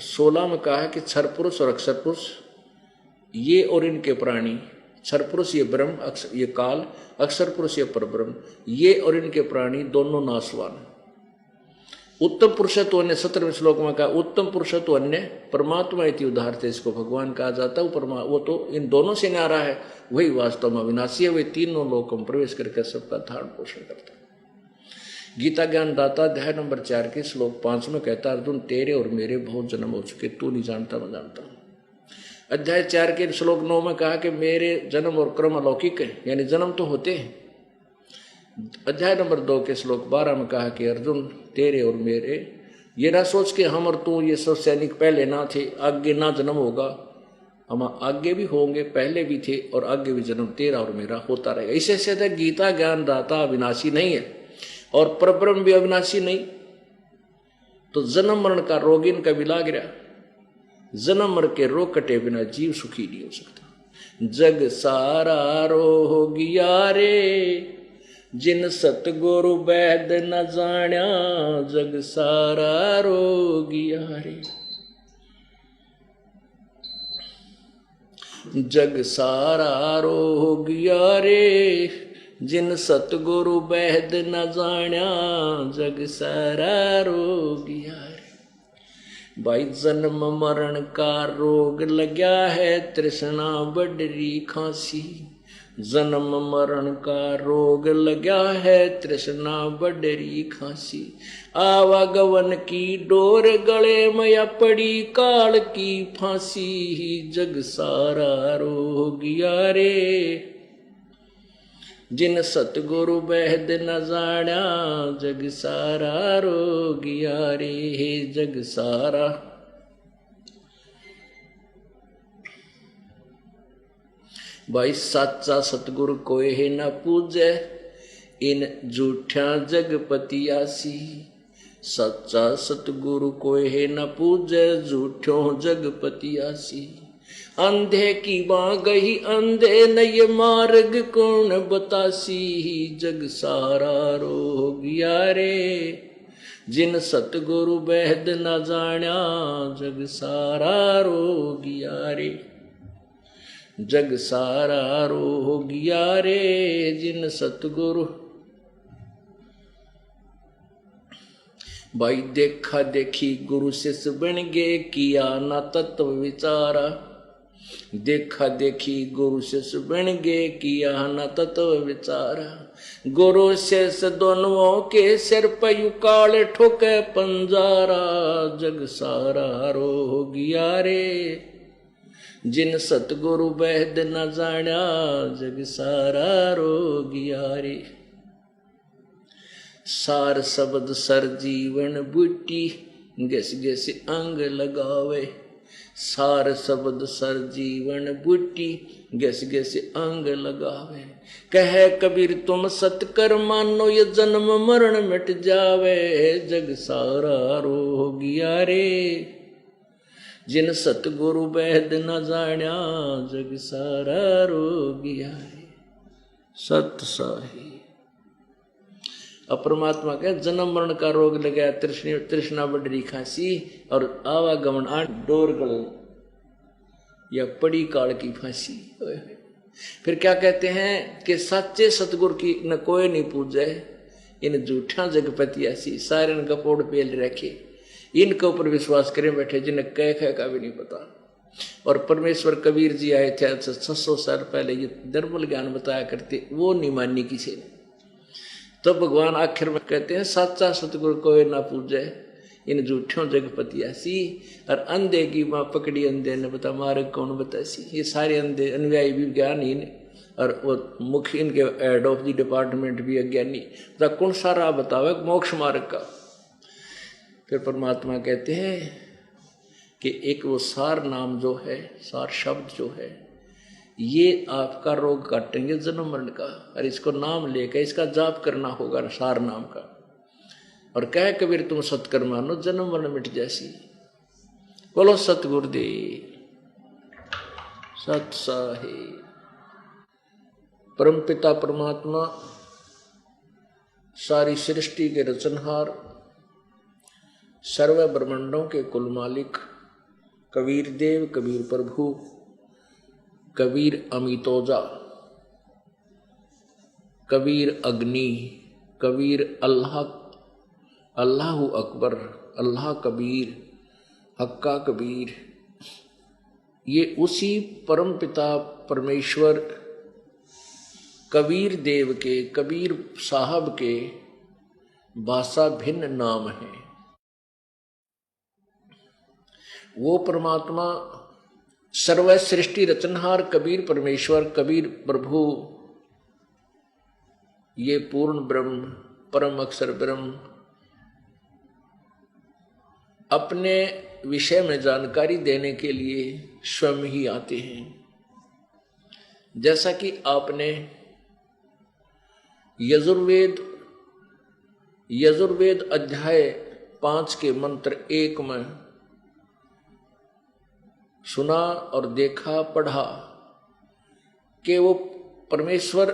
16 में कहा है कि क्षर पुरुष और अक्षर पुरुष ये और इनके प्राणी, क्षर पुरुष ये ब्रह्म, ये काल, अक्षर पुरुष ये परब्रह्म, ये और इनके प्राणी दोनों नाशवान। उत्तम पुरुषत्व अन्य 17वें श्लोक में कहा, उत्तम पुरुषत्व अन्य परमात्मा इति उदाहरते, इसको भगवान कहा जाता है। वो तो इन दोनों से न्यारा है, वही वास्तव में अविनाशी है, वही तीनों लोकों में प्रवेश करके सबका धारण पोषण करता है। गीता ज्ञान दाता अध्याय नंबर 4 के श्लोक 5 में कहता, अर्जुन तेरे और मेरे बहुत जन्म हो चुके, तू नहीं जानता मैं जानता हूँ। अध्याय 4 के श्लोक 9 में कहा कि मेरे जन्म और क्रम अलौकिक है, यानी जन्म तो होते हैं। अध्याय नंबर 2 के श्लोक 12 में कहा कि अर्जुन तेरे और मेरे, ये ना सोच के हम और तू ये सब सैनिक पहले ना थे, आगे ना जन्म होगा, हम आगे भी होंगे, पहले भी थे, और आगे भी जन्म तेरा और मेरा होता रहेगा। इससे सीधा गीता ज्ञान दाता अविनाशी नहीं है, और परब्रह्म भी अविनाशी नहीं, तो जन्म मरण का रोग इनका भी लाग रहा। जन्म मर के रोग कटे बिना जीव सुखी नहीं हो सकता। जग सारा रोग रे, जिन सतगुरु वैद न जाण्या, जग सारा रोग रे। जग सारा रोग रे, जिन सतगुरु बैद न जान्या जग सारा रोगिया रे। भाई जन्म मरण का रोग लग्या है तृष्णा बडरी खांसी। जन्म मरण का रोग लग्या है तृष्णा बडरी खांसी। आवागवन की डोर गले में पड़ी काल की फांसी। जग सारा रोगिया रे। जिन सतगुरु बैद न जान्या जग सारा रोगिया रे। जग सारा भाई साचा सतगुरु कोई है न पूजे इन झूठा जगपतियासी। सच्चा सतगुरु कोई है न पूजे झूठों जगपतियासी। अंधे की बाँ गई अंधे न ये मार्ग कौन बतासी। जग सारा रोगिया रे। जिन सतगुरु बैद न जान्या जग सारा रोगिया रे। जग सारा रोगिया रे। जिन सतगुरु भाई देखा देखी गुरु शिष्य बन गए किया ना तत्व विचारा। देखा देखी गुरु शिष्य बन गए किया ना तत्व विचारा। गुरु शिष्य दोनों के सिर पर युकाल ठोके पंजारा। जग सारा रोगिया रे। जिन सतगुरु बैद न जान्या जग सारा रोगिया रे। सार शब्द सर जीवन बूटी गस गस अंग लगावे। सार शब्द सर जीवन बूटी गस गस अंग लगावे। कहे कबीर तुम सतकर मानो ये जन्म मरण मिट जावे। जग सारा रोगिया रे। जिन सतगुरु बैद न जान्या जग सारा रोगिया रे। सत साही अपरमात्मा के जन्म मरण का रोग लगा तृष्णा बडरी खांसी और आवागमन आठ डोर गले या पड़ी काल की फांसी। फिर क्या कहते हैं कि सच्चे सतगुरु की न कोई नहीं पूजे इन झूठा जगपति ऐसी। सारे न गपोड़ पेल रखे इनके ऊपर विश्वास करें बैठे जिन्हें कह का भी नहीं पता। और परमेश्वर कबीर जी आए थे 600 साल पहले ये निर्मल ज्ञान बताया करते वो नहीं मानी किसी ने। तो भगवान आखिर में कहते हैं सच्चा सतगुरु कोई ना पूजे इन झूठों जगपति ऐसी। और अंधे की माँ पकड़ी अंधे ने बता मार्ग कौन बतासी। ये सारे अंधे अनुयायी भी ज्ञानहीन और वो मुख्य इनके हेड ऑफ द डिपार्टमेंट भी अज्ञानी। तो कौन सा राह बतावे मोक्ष मार्ग का। फिर परमात्मा कहते हैं कि एक वो सार नाम जो है सार शब्द जो है ये आपका रोग काटेंगे जन्म मरण का। और इसको नाम लेकर इसका जाप करना होगा सार नाम का। और कह कबीर तुम सतकर मानो जन्म मरण मिट जैसी। बोलो सतगुरुदेव सत साहे। परमपिता परमात्मा सारी सृष्टि के रचनहार सर्व ब्रह्मांडों के कुल मालिक कबीर देव कबीर प्रभु कबीर अमितोजा कबीर अग्नि कबीर अल्लाह अल्लाहु अकबर अल्लाह कबीर हक्का कबीर ये उसी परमपिता परमेश्वर कबीर देव के कबीर साहब के भाषा भिन्न नाम हैं। वो परमात्मा सर्व सृष्टि रचनहार कबीर परमेश्वर कबीर प्रभु ये पूर्ण ब्रह्म परम अक्षर ब्रह्म अपने विषय में जानकारी देने के लिए स्वयं ही आते हैं। जैसा कि आपने यजुर्वेद अध्याय 5 के मंत्र 1 में सुना और देखा पढ़ा कि वो परमेश्वर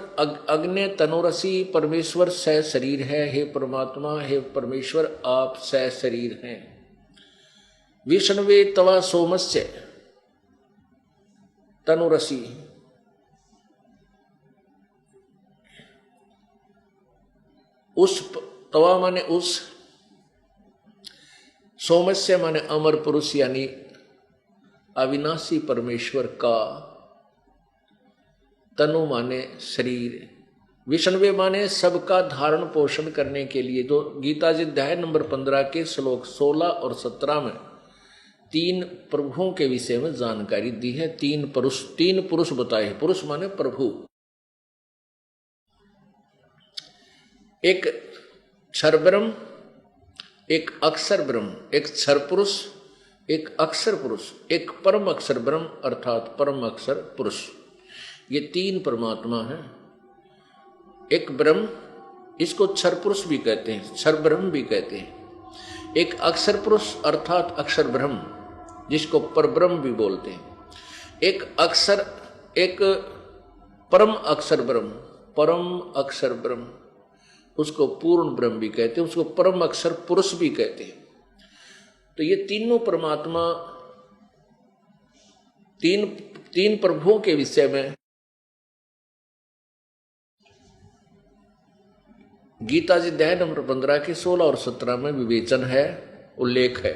अग्नि तनुरसी परमेश्वर सह शरीर है। हे परमात्मा हे परमेश्वर आप सह शरीर हैं। विष्णवे तवा सोमस्य तनुरसी तवा माने उस, सोमस्य माने अमर पुरुष यानी अविनाशी परमेश्वर का, तनु माने शरीर, विष्णवे माने सबका धारण पोषण करने के लिए। तो गीता जी अध्याय नंबर 15 के श्लोक 16 और 17 में 3 प्रभुओं के विषय में जानकारी दी है। 3 पुरुष बताए हैं। पुरुष माने प्रभु। एक क्षर ब्रह्म, एक अक्षर ब्रह्म, एक क्षर पुरुष, एक अक्षर पुरुष, एक परम अक्षर ब्रह्म अर्थात परम अक्षर पुरुष। ये 3 परमात्मा हैं। एक ब्रह्म, इसको क्षर पुरुष भी कहते हैं, क्षर ब्रह्म भी कहते हैं। एक अक्षर पुरुष अर्थात अक्षर ब्रह्म, जिसको परब्रह्म भी बोलते हैं। एक अक्षर, एक परम अक्षर ब्रह्म, परम अक्षर ब्रह्म, उसको पूर्ण ब्रह्म भी कहते हैं, उसको परम अक्षर पुरुष भी कहते हैं। तो ये तीनों परमात्मा, तीन प्रभुओं के विषय में गीता जी अध्याय नंबर 15 के 16 और 17 में विवेचन है, उल्लेख है।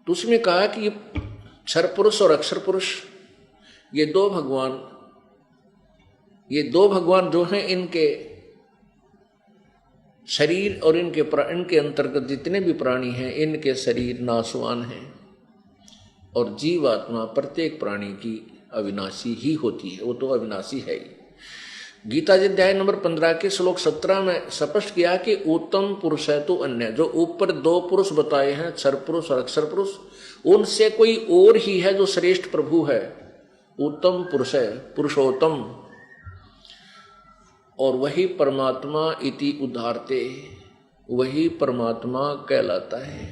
तो उसमें कहा कि ये क्षर पुरुष और अक्षर पुरुष, ये दो भगवान जो हैं, इनके शरीर और इनके अंतर्गत जितने भी प्राणी हैं, इनके शरीर नाशवान हैं और जीवात्मा प्रत्येक प्राणी की अविनाशी ही होती है। वो तो अविनाशी है ही। गीता जी अध्याय नंबर 15 के श्लोक 17 में स्पष्ट किया कि उत्तम पुरुष है तो अन्य, जो ऊपर 2 पुरुष बताए हैं, क्षर पुरुष और अक्षर पुरुष, उनसे कोई और ही है जो श्रेष्ठ प्रभु है। उत्तम पुरुष है, पुरुषोत्तम, और वही परमात्मा इति उदारते, वही परमात्मा कहलाता है।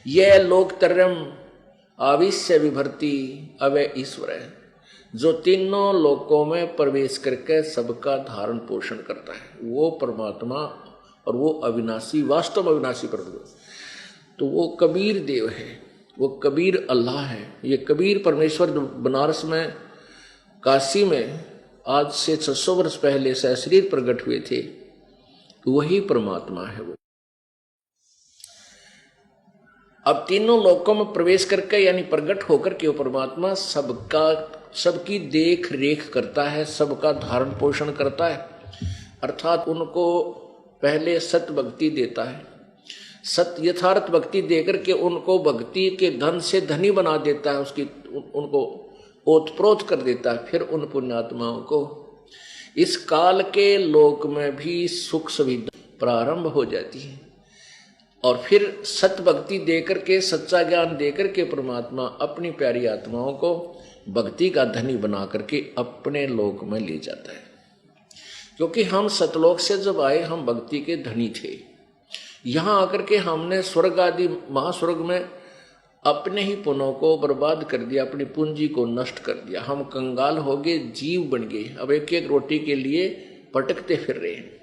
यह लोकत्रयम आविश्य विभर्ति अवय ईश्वर है, जो तीनों लोकों में प्रवेश करके सबका धारण पोषण करता है। वो परमात्मा और वो अविनाशी, वास्तव अविनाशी प्रभु, तो वो कबीर देव है, वो कबीर अल्लाह है। ये कबीर परमेश्वर जो बनारस में, काशी में आज से 600 वर्ष पहले सशरीर प्रकट हुए थे, वही परमात्मा है वो। अब तीनों लोकों में प्रवेश करके यानी प्रकट होकर के वो परमात्मा सबकी देख रेख करता है, सबका धारण पोषण करता है। अर्थात उनको पहले सत भक्ति देता है, सत यथार्थ भक्ति देकर के उनको भक्ति के धन से धनी बना देता है, उनको ओतप्रोत कर देता है। फिर उन पुण्यात्माओं को इस काल के लोक में भी सुख सुविधा प्रारंभ हो जाती है, और फिर सत भक्ति देकर के, सच्चा ज्ञान देकर के परमात्मा अपनी प्यारी आत्माओं को भक्ति का धनी बना करके अपने लोक में ले जाता है। क्योंकि हम सतलोक से जब आए, हम भक्ति के धनी थे। यहाँ आकर के हमने स्वर्ग आदि महास्वर्ग में अपने ही पुण्यों को बर्बाद कर दिया, अपनी पूंजी को नष्ट कर दिया। हम कंगाल हो गए, जीव बन गए, अब एक एक रोटी के लिए भटकते फिर रहे हैं।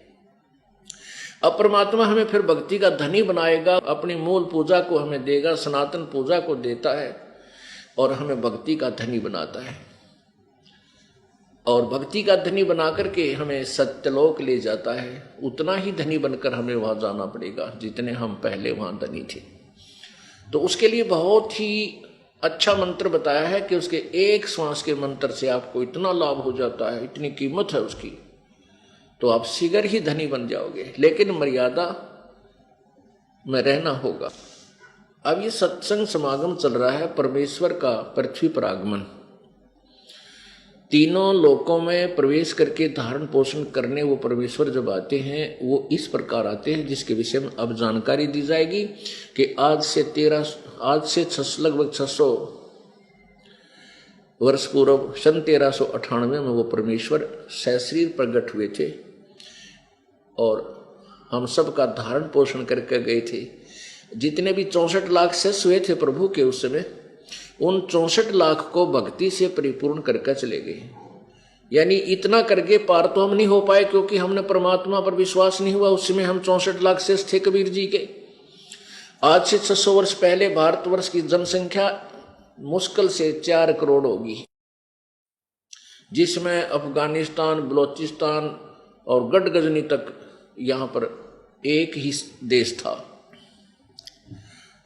अब परमात्मा हमें फिर भक्ति का धनी बनाएगा, अपनी मूल पूजा को हमें देगा, सनातन पूजा को देता है और हमें भक्ति का धनी बनाता है, और भक्ति का धनी बना करके हमें सत्यलोक ले जाता है। उतना ही धनी बनकर हमें वहां जाना पड़ेगा जितने हम पहले वहां धनी थे। तो उसके लिए बहुत ही अच्छा मंत्र बताया है कि उसके एक श्वास के मंत्र से आपको इतना लाभ हो जाता है, इतनी कीमत है उसकी, तो आप शीघ्र ही धनी बन जाओगे। लेकिन मर्यादा में रहना होगा। अब ये सत्संग समागम चल रहा है, परमेश्वर का पृथ्वी पर आगमन, तीनों लोकों में प्रवेश करके धारण पोषण करने वो परमेश्वर जब आते हैं, वो इस प्रकार आते हैं जिसके विषय में अब जानकारी दी जाएगी कि आज से लगभग 600 वर्ष पूर्व सन 1398 में वो परमेश्वर सशरीर प्रकट हुए थे और हम सब का धारण पोषण करके गए थे। जितने भी 64 लाख शिष्य हुए थे प्रभु के उस समय, उन 64 लाख को भक्ति से परिपूर्ण करके चले गए। यानी इतना करके पार तो हम नहीं हो पाए, क्योंकि हमने परमात्मा पर विश्वास नहीं हुआ। उस समय हम 64 लाख शिष्य थे कबीर जी के। आज से 600 वर्ष पहले भारतवर्ष की जनसंख्या मुश्किल से 4 करोड़ होगी, जिसमें अफगानिस्तान, बलोचिस्तान, और गढ़ गजनी तक यहाँ पर एक ही देश था।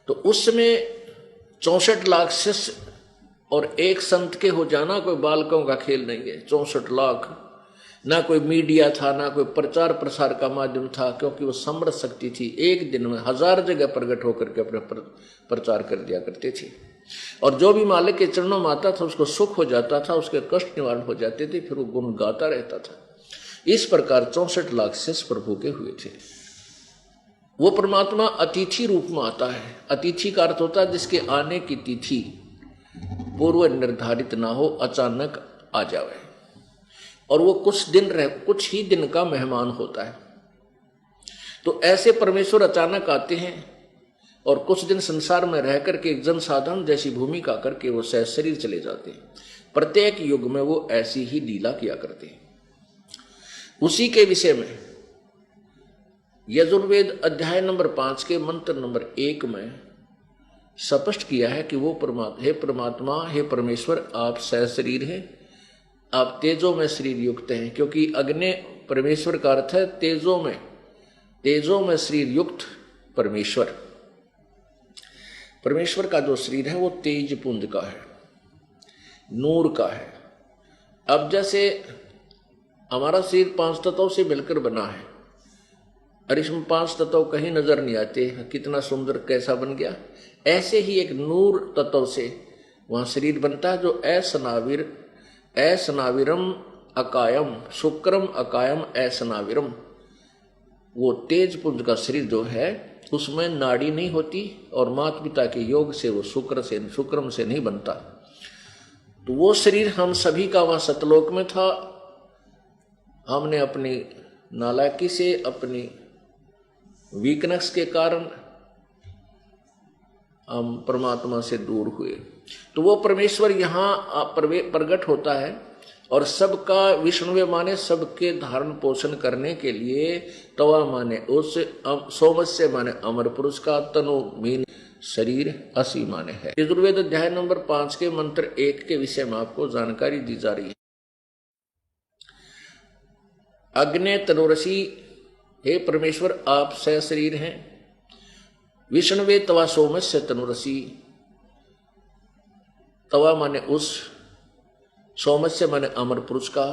तो उस समय 64 लाख शिष्य और एक संत के हो जाना कोई बालकों का खेल नहीं है। 64 लाख, ना कोई मीडिया था, ना कोई प्रचार प्रसार का माध्यम था, क्योंकि वो समृद्ध शक्ति थी। एक दिन में 1000 जगह प्रकट होकर के अपने प्रचार कर दिया करते थे। और जो भी मालिक के चरणों में आता था उसको सुख हो जाता था, उसके कष्ट निवारण हो जाते थे, फिर वो गुण गाता रहता था। इस प्रकार 64 लाख शिष्य प्रभु के हुए थे। वो परमात्मा अतिथि रूप में आता है। अतिथि का अर्थ होता है जिसके आने की तिथि पूर्व निर्धारित ना हो, अचानक आ जावे, और वो कुछ ही दिन का मेहमान होता है। तो ऐसे परमेश्वर अचानक आते हैं और कुछ दिन संसार में रह करके एक जनसाधारण जैसी भूमिका करके वो सहज शरीर चले जाते हैं। प्रत्येक युग में वो ऐसी ही लीला किया करते हैं। उसी के विषय में यजुर्वेद अध्याय नंबर 5 के मंत्र नंबर 1 में स्पष्ट किया है कि वो हे परमात्मा, हे परमेश्वर, आप सहज शरीर हैं, आप तेजो में शरीर युक्त हैं। क्योंकि अग्नि परमेश्वर का अर्थ है तेजो में शरीर युक्त परमेश्वर। परमेश्वर का जो शरीर है वो तेज पुंज का है, नूर का है। अब जैसे हमारा शरीर 5 तत्वों से मिलकर बना है, और इसमें 5 तत्व कहीं नजर नहीं आते, कितना सुंदर कैसा बन गया। ऐसे ही एक नूर तत्व से वहां शरीर बनता है, जो ऐसनाविरम अकायम, शुक्रम अकायम ऐसनाविरम। वो तेज पुंज का शरीर जो है उसमें नाड़ी नहीं होती, और माता पिता के योग से वो शुक्रम से नहीं बनता। तो वो शरीर हम सभी का वहां सतलोक में था। हमने अपनी नालायकी से, अपनी वीकनेस के कारण हम परमात्मा से दूर हुए। तो वो परमेश्वर यहाँ प्रकट होता है, और सबका विष्णुवे माने सबके धारण पोषण करने के लिए, तवा माने उस, सोमस्य माने अमर पुरुष का, तनु मीन शरीर, असी माने है। यजुर्वेद अध्याय नंबर 5 के मंत्र 1 के विषय में आपको जानकारी दी जा रही है। अग्नि तनुरसी, हे परमेश्वर आप सहज शरीर हैं। विष्णुवे तवा सोमस्य तनुरसी, तवा माने उस, सोमस्य माने अमर पुरुष का,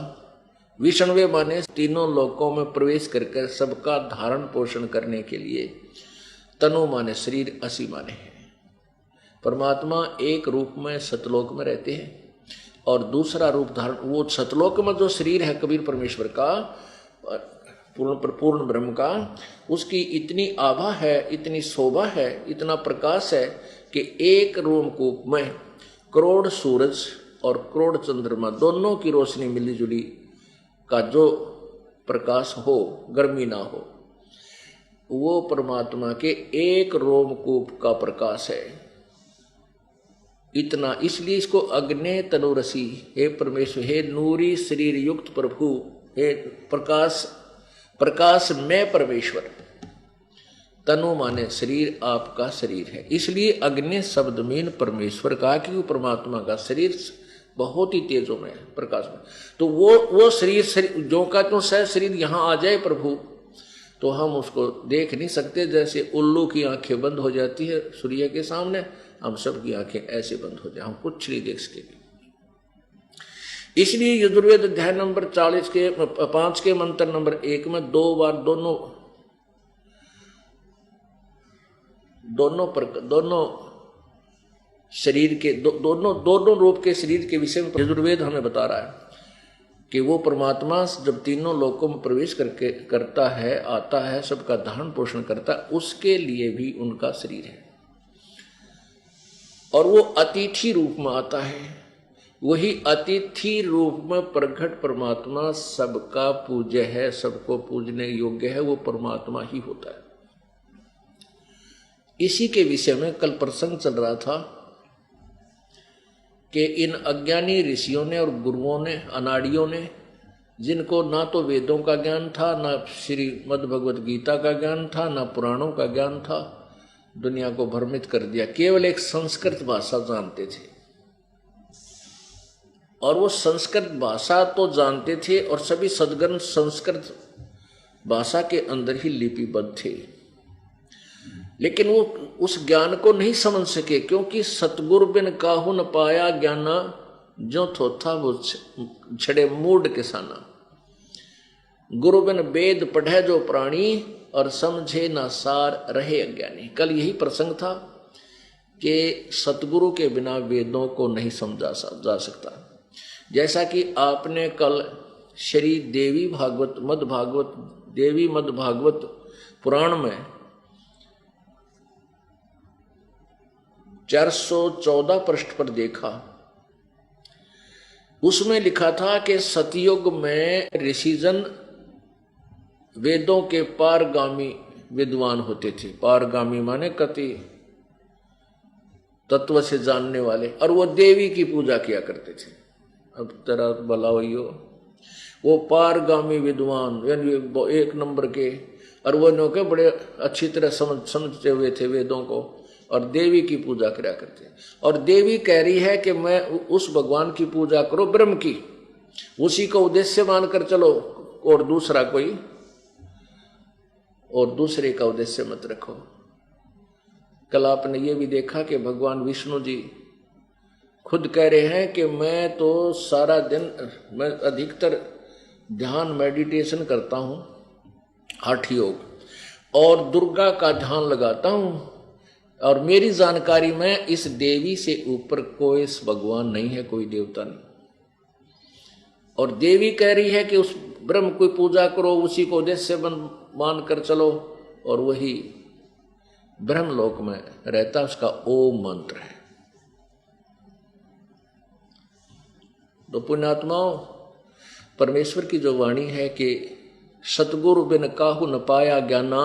विष्णुवे माने तीनों लोकों में प्रवेश करके सबका धारण पोषण करने के लिए, तनु माने शरीर, असी माने है। परमात्मा एक रूप में सतलोक में रहते हैं, और दूसरा रूप धारण, वो सतलोक में जो शरीर है कबीर परमेश्वर का, पूर्ण ब्रह्म का, उसकी इतनी आभा है, इतनी शोभा है, इतना प्रकाश है कि एक रोमकूप में करोड़ सूरज और करोड़ चंद्रमा दोनों की रोशनी मिली जुली का जो प्रकाश हो, गर्मी ना हो, वो परमात्मा के एक रोमकूप का प्रकाश है। इतना, इसलिए इसको अग्नि तनुरसी, हे परमेश्वर, हे नूरी शरीर युक्त प्रभु, हे प्रकाश में परमेश्वर। तनु माने शरीर, आपका शरीर है। इसलिए अग्नि शब्द में परमेश्वर का, कि वो परमात्मा का शरीर बहुत ही तेजों में है, प्रकाश में। तो वो शरीर जो का तो सहज शरीर यहाँ आ जाए प्रभु, तो हम उसको देख नहीं सकते। जैसे उल्लू की आंखें बंद हो जाती है सूर्य के सामने, हम सबकी आंखें ऐसे बंद हो जाए, हम कुछ नहीं देख सकेंगे। इसलिए यजुर्वेद अध्याय नंबर 40 के 5 के मंत्र नंबर 1 में 2 बार दोनों शरीर के दोनों रूप के शरीर के विषय में यजुर्वेद हमें बता रहा है कि वो परमात्मा जब तीनों लोकों में प्रवेश करके करता है, आता है, सबका धारण पोषण करता है, उसके लिए भी उनका शरीर है। और वो अतिथि रूप में आता है। वही अतिथि रूप में प्रकट परमात्मा सबका पूज्य है, सबको पूजने योग्य है, वो परमात्मा ही होता है। इसी के विषय में कल प्रसंग चल रहा था कि इन अज्ञानी ऋषियों ने और गुरुओं ने, अनाड़ियों ने, जिनको ना तो वेदों का ज्ञान था, ना श्रीमद् भगवद गीता का ज्ञान था, ना पुराणों का ज्ञान था, दुनिया को भ्रमित कर दिया। केवल एक संस्कृत भाषा जानते थे, और वो संस्कृत भाषा तो जानते थे, और सभी सद्गुण संस्कृत भाषा के अंदर ही लिपिबद्ध थे, लेकिन वो उस ज्ञान को नहीं समझ सके, क्योंकि सतगुरु बिन काहू न पाया ज्ञाना, जो थोथा वो छड़े मूड किसाना। गुरु बिन वेद पढ़े जो प्राणी, और समझे ना सार रहे अज्ञानी। कल यही प्रसंग था कि सतगुरु के बिना वेदों को नहीं समझा जा सकता। जैसा कि आपने कल श्री देवी मद भागवत पुराण में 414 पृष्ठ पर देखा, उसमें लिखा था कि सतयुग में ऋषिजन वेदों के पारगामी विद्वान होते थे। पारगामी माने कति तत्व से जानने वाले, और वो देवी की पूजा किया करते थे। अब तेरा भला वही हो, वो पारगामी विद्वान यानी एक नंबर के, और वो नो के बड़े अच्छी तरह समझते हुए थे वेदों को, और देवी की पूजा करा करते। और देवी कह रही है कि मैं उस भगवान की पूजा करो ब्रह्म की, उसी को उद्देश्य मानकर चलो, और दूसरे का उद्देश्य मत रखो। कल आपने ये भी देखा कि भगवान विष्णु जी खुद कह रहे हैं कि मैं तो सारा दिन, मैं अधिकतर ध्यान मेडिटेशन करता हूँ, हठ योग, और दुर्गा का ध्यान लगाता हूँ, और मेरी जानकारी में इस देवी से ऊपर कोई भगवान नहीं है, कोई देवता नहीं। और देवी कह रही है कि उस ब्रह्म की पूजा करो, उसी को उद्देश्य मान कर चलो, और वही ब्रह्मलोक में रहता, उसका ओम मंत्र है। तो पुण्यात्माओं, परमेश्वर की जो वाणी है कि सतगुरु बिन काहू न पाया ज्ञाना,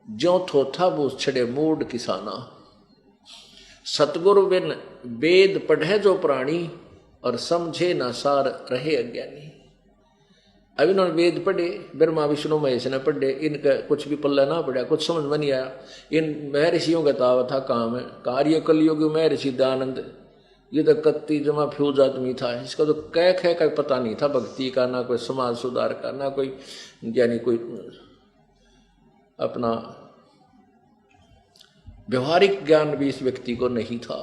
ज्यों थोथा बूझ छड़े मूड किसाना। सतगुरु बिन वेद पढ़े जो प्राणी, और समझे ना सार रहे अज्ञानी। अब इन्होंने वेद पढ़े, ब्रह्मा विष्णु महेश ने पढ़े, इनका कुछ भी पल्ला ना पड़ा, कुछ समझ में नहीं आया। इन महर्षियों का ताव था काम है, कार्य कलयुग महर्षि दयानंद, ये तो कत्ती जमा फ्यूज आदमी था, इसका तो कह का पता नहीं था भक्ति का, ना कोई समाज सुधार का, ना कोई यानी कोई अपना व्यवहारिक ज्ञान भी इस व्यक्ति को नहीं था।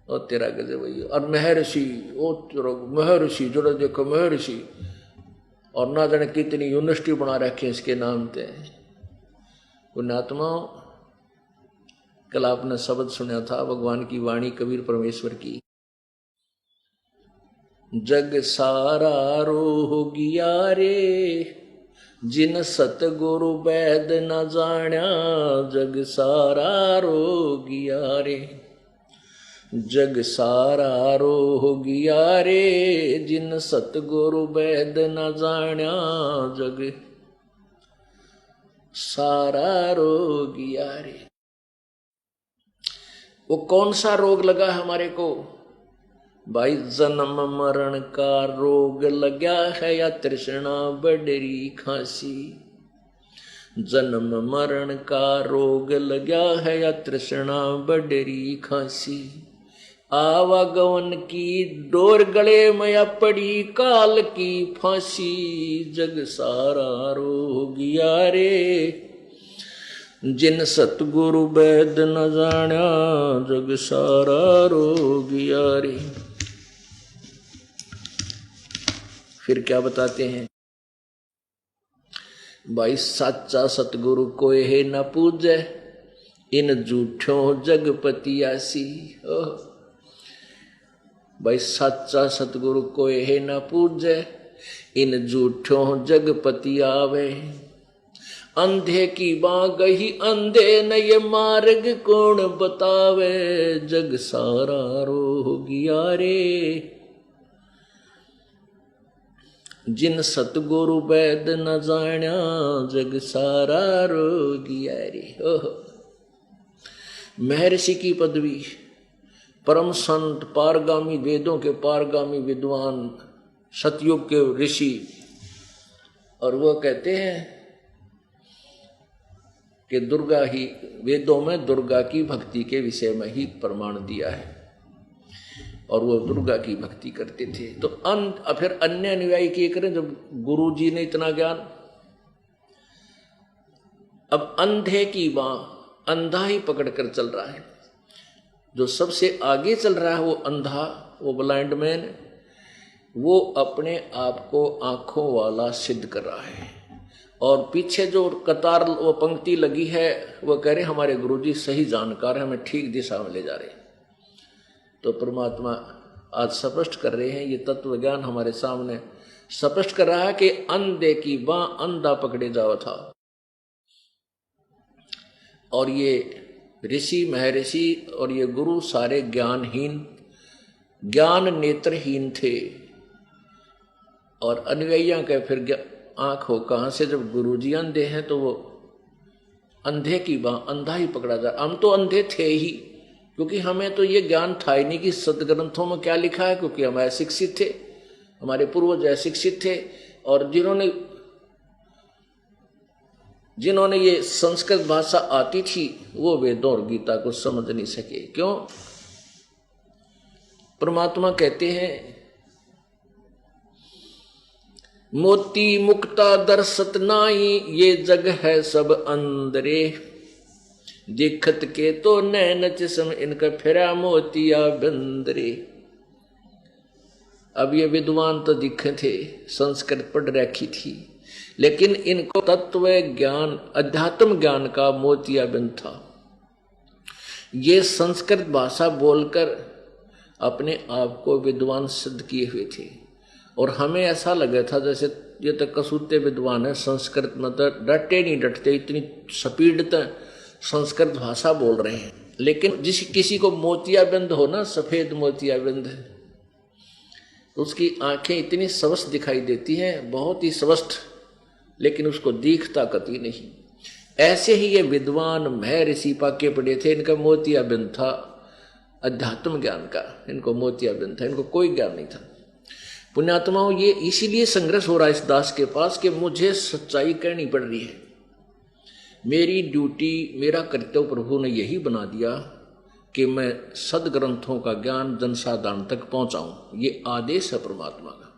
और तेरा गजे वही, और महर्षि, ओ महर्षि जोड़ा देखो महर्षि, और ना जाने कितनी यूनिवर्सिटी बना रखे इसके नाम पे। पुण्यात्मा, कल आपने शब्द सुना था भगवान की वाणी, कबीर परमेश्वर की, जग सारा रोगिया रे, जिन सतगुरु वैद न जाण्या, जग सारा रोगिया रे, जग सारा रोगिया रे, जिन सतगुरु वैद न जाण्या, जग सारा रोगिया रे। वो कौन सा रोग लगा हमारे को भाई? जन्म मरण का रोग लगा है, या तृष्णा बडरी खांसी। जन्म मरण का रोग लगा है, या तृष्णा बडरी खांसी। आवागमन की डोर गले में पड़ी, काल की फांसी। जग सारा रोगिया रे, जिन सतगुरु वैद न जाण्या, जग सारा रोगिया रे। फिर क्या बताते हैं भाई? साचा सतगुरु कोई है न पूजे, इन झूठों जगपति आसी। भाई साचा सतगुरु कोई है न पूजे, इन झूठों जगपति आवे। अंधे की बांग ही अंधे न ये मार्ग कौन बतावे, जग सारा रोगिया रे, जिन सतगुरु वैद न जाण्या, जग सारा रोगिया रे। महर्षि की पदवी, परम संत, पारगामी, वेदों के पारगामी विद्वान, सतयुग के ऋषि, और वो कहते हैं कि दुर्गा ही, वेदों में दुर्गा की भक्ति के विषय में ही प्रमाण दिया है। और वो दुर्गा की भक्ति करते थे। तो फिर अन्य अनुयायी क्या करें जब गुरु जी ने इतना ज्ञान। अब अंधे की बाँ अंधा ही पकड़कर चल रहा है। जो सबसे आगे चल रहा है वो अंधा, वो ब्लाइंड मैन, वो अपने आप को आंखों वाला सिद्ध कर रहा है। और पीछे जो कतार वो पंक्ति लगी है वो कह रहे हमारे गुरुजी सही जानकार है, हमें ठीक दिशा में ले जा रहे हैं। तो परमात्मा आज स्पष्ट कर रहे हैं, ये तत्व ज्ञान हमारे सामने स्पष्ट कर रहा है कि अंधे की बाँ अंधा पकड़े जावा था। और ये ऋषि महर्षि और ये गुरु सारे ज्ञानहीन, ज्ञान नेत्रहीन थे। और अनुयायियों के फिर आंख हो कहाँ से, जब गुरुजी अंधे हैं तो वो अंधे की बाँ अंधा ही पकड़ा जा। हम तो अंधे थे ही, क्योंकि हमें तो ये ज्ञान था ही नहीं कि सदग्रंथों में क्या लिखा है, क्योंकि हम अशिक्षित थे, हमारे पूर्वज अशिक्षित थे। और जिन्होंने ये संस्कृत भाषा आती थी वो वेदों और गीता को समझ नहीं सके। क्यों? परमात्मा कहते हैं मोती मुक्ता दर्शत नाई, ये जग है सब अंदरे, दिखत के तो नैन जिस्म, इनका फिरा मोतिया बंदरे। अब ये विद्वान तो दिखे थे, संस्कृत पढ़ रखी थी, लेकिन इनको तत्व ज्ञान अध्यात्म ज्ञान का मोतिया बिंद था। ये संस्कृत भाषा बोलकर अपने आप को विद्वान सिद्ध किए हुए थे। और हमें ऐसा लगा था जैसे ये तो कसूते विद्वान है, संस्कृत में तो डटे नहीं डटते, इतनी स्पीड तक संस्कृत भाषा बोल रहे हैं। लेकिन किसी को मोतियाबिंद हो ना, सफेद मोतियाबिंद, तो उसकी आंखें इतनी स्वस्थ दिखाई देती हैं, बहुत ही स्वस्थ, लेकिन उसको दिखता कति नहीं। ऐसे ही ये विद्वान महर्षि पाके पड़े थे, इनका मोतियाबिंद था अध्यात्म ज्ञान का, इनको मोतियाबिंद था, इनको कोई ज्ञान नहीं था। पुण्यात्माओं, ये इसीलिए संघर्ष हो रहा है इस दास के पास कि मुझे सच्चाई कहनी पड़ रही है। मेरी ड्यूटी, मेरा कर्तव्य प्रभु ने यही बना दिया कि मैं सदग्रंथों का ज्ञान जनसाधारण तक पहुंचाऊं। ये आदेश है परमात्मा का।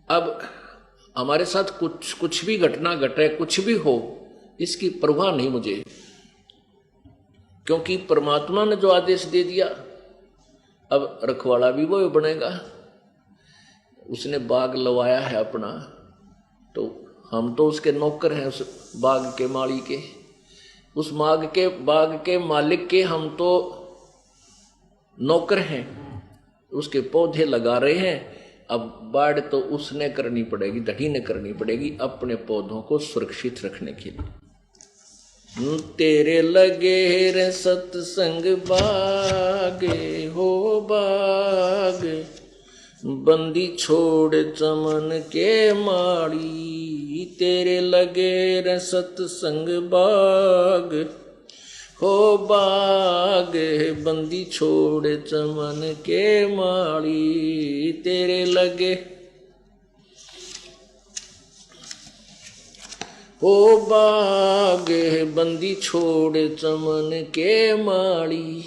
अब हमारे साथ कुछ भी घटना घटे, कुछ भी हो, इसकी परवाह नहीं मुझे, क्योंकि परमात्मा ने जो आदेश दे दिया, अब रखवाला भी वो बनेगा। उसने बाग लवाया है अपना, तो हम तो उसके नौकर हैं, उस बाग के माली के, उस बाग के मालिक के हम तो नौकर हैं। उसके पौधे लगा रहे हैं। अब बाढ़ तो उसने करनी पड़ेगी, दढ़ी ने करनी पड़ेगी अपने पौधों को सुरक्षित रखने के लिए। तेरे लगे रे सत्संग बागे हो बाग, बंदी छोड़ चमन के माड़ी। तेरे लगे रे सत्संग बाग हो बाग, बंदी छोड़ चमन के माड़ी। तेरे लगे हो बाग, बंदी छोड़ चमन के माड़ी।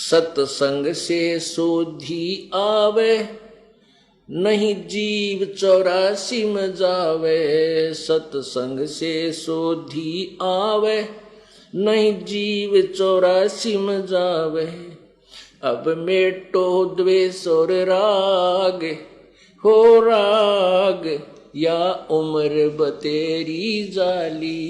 सत्संग से सोधी आवे, नहीं जीव 84 में जावे। सत्संग से सोधी आवे, नहीं जीव 84 में जावे। अब मेटो द्वेष और राग हो राग, या उम्र बतेरी जाली।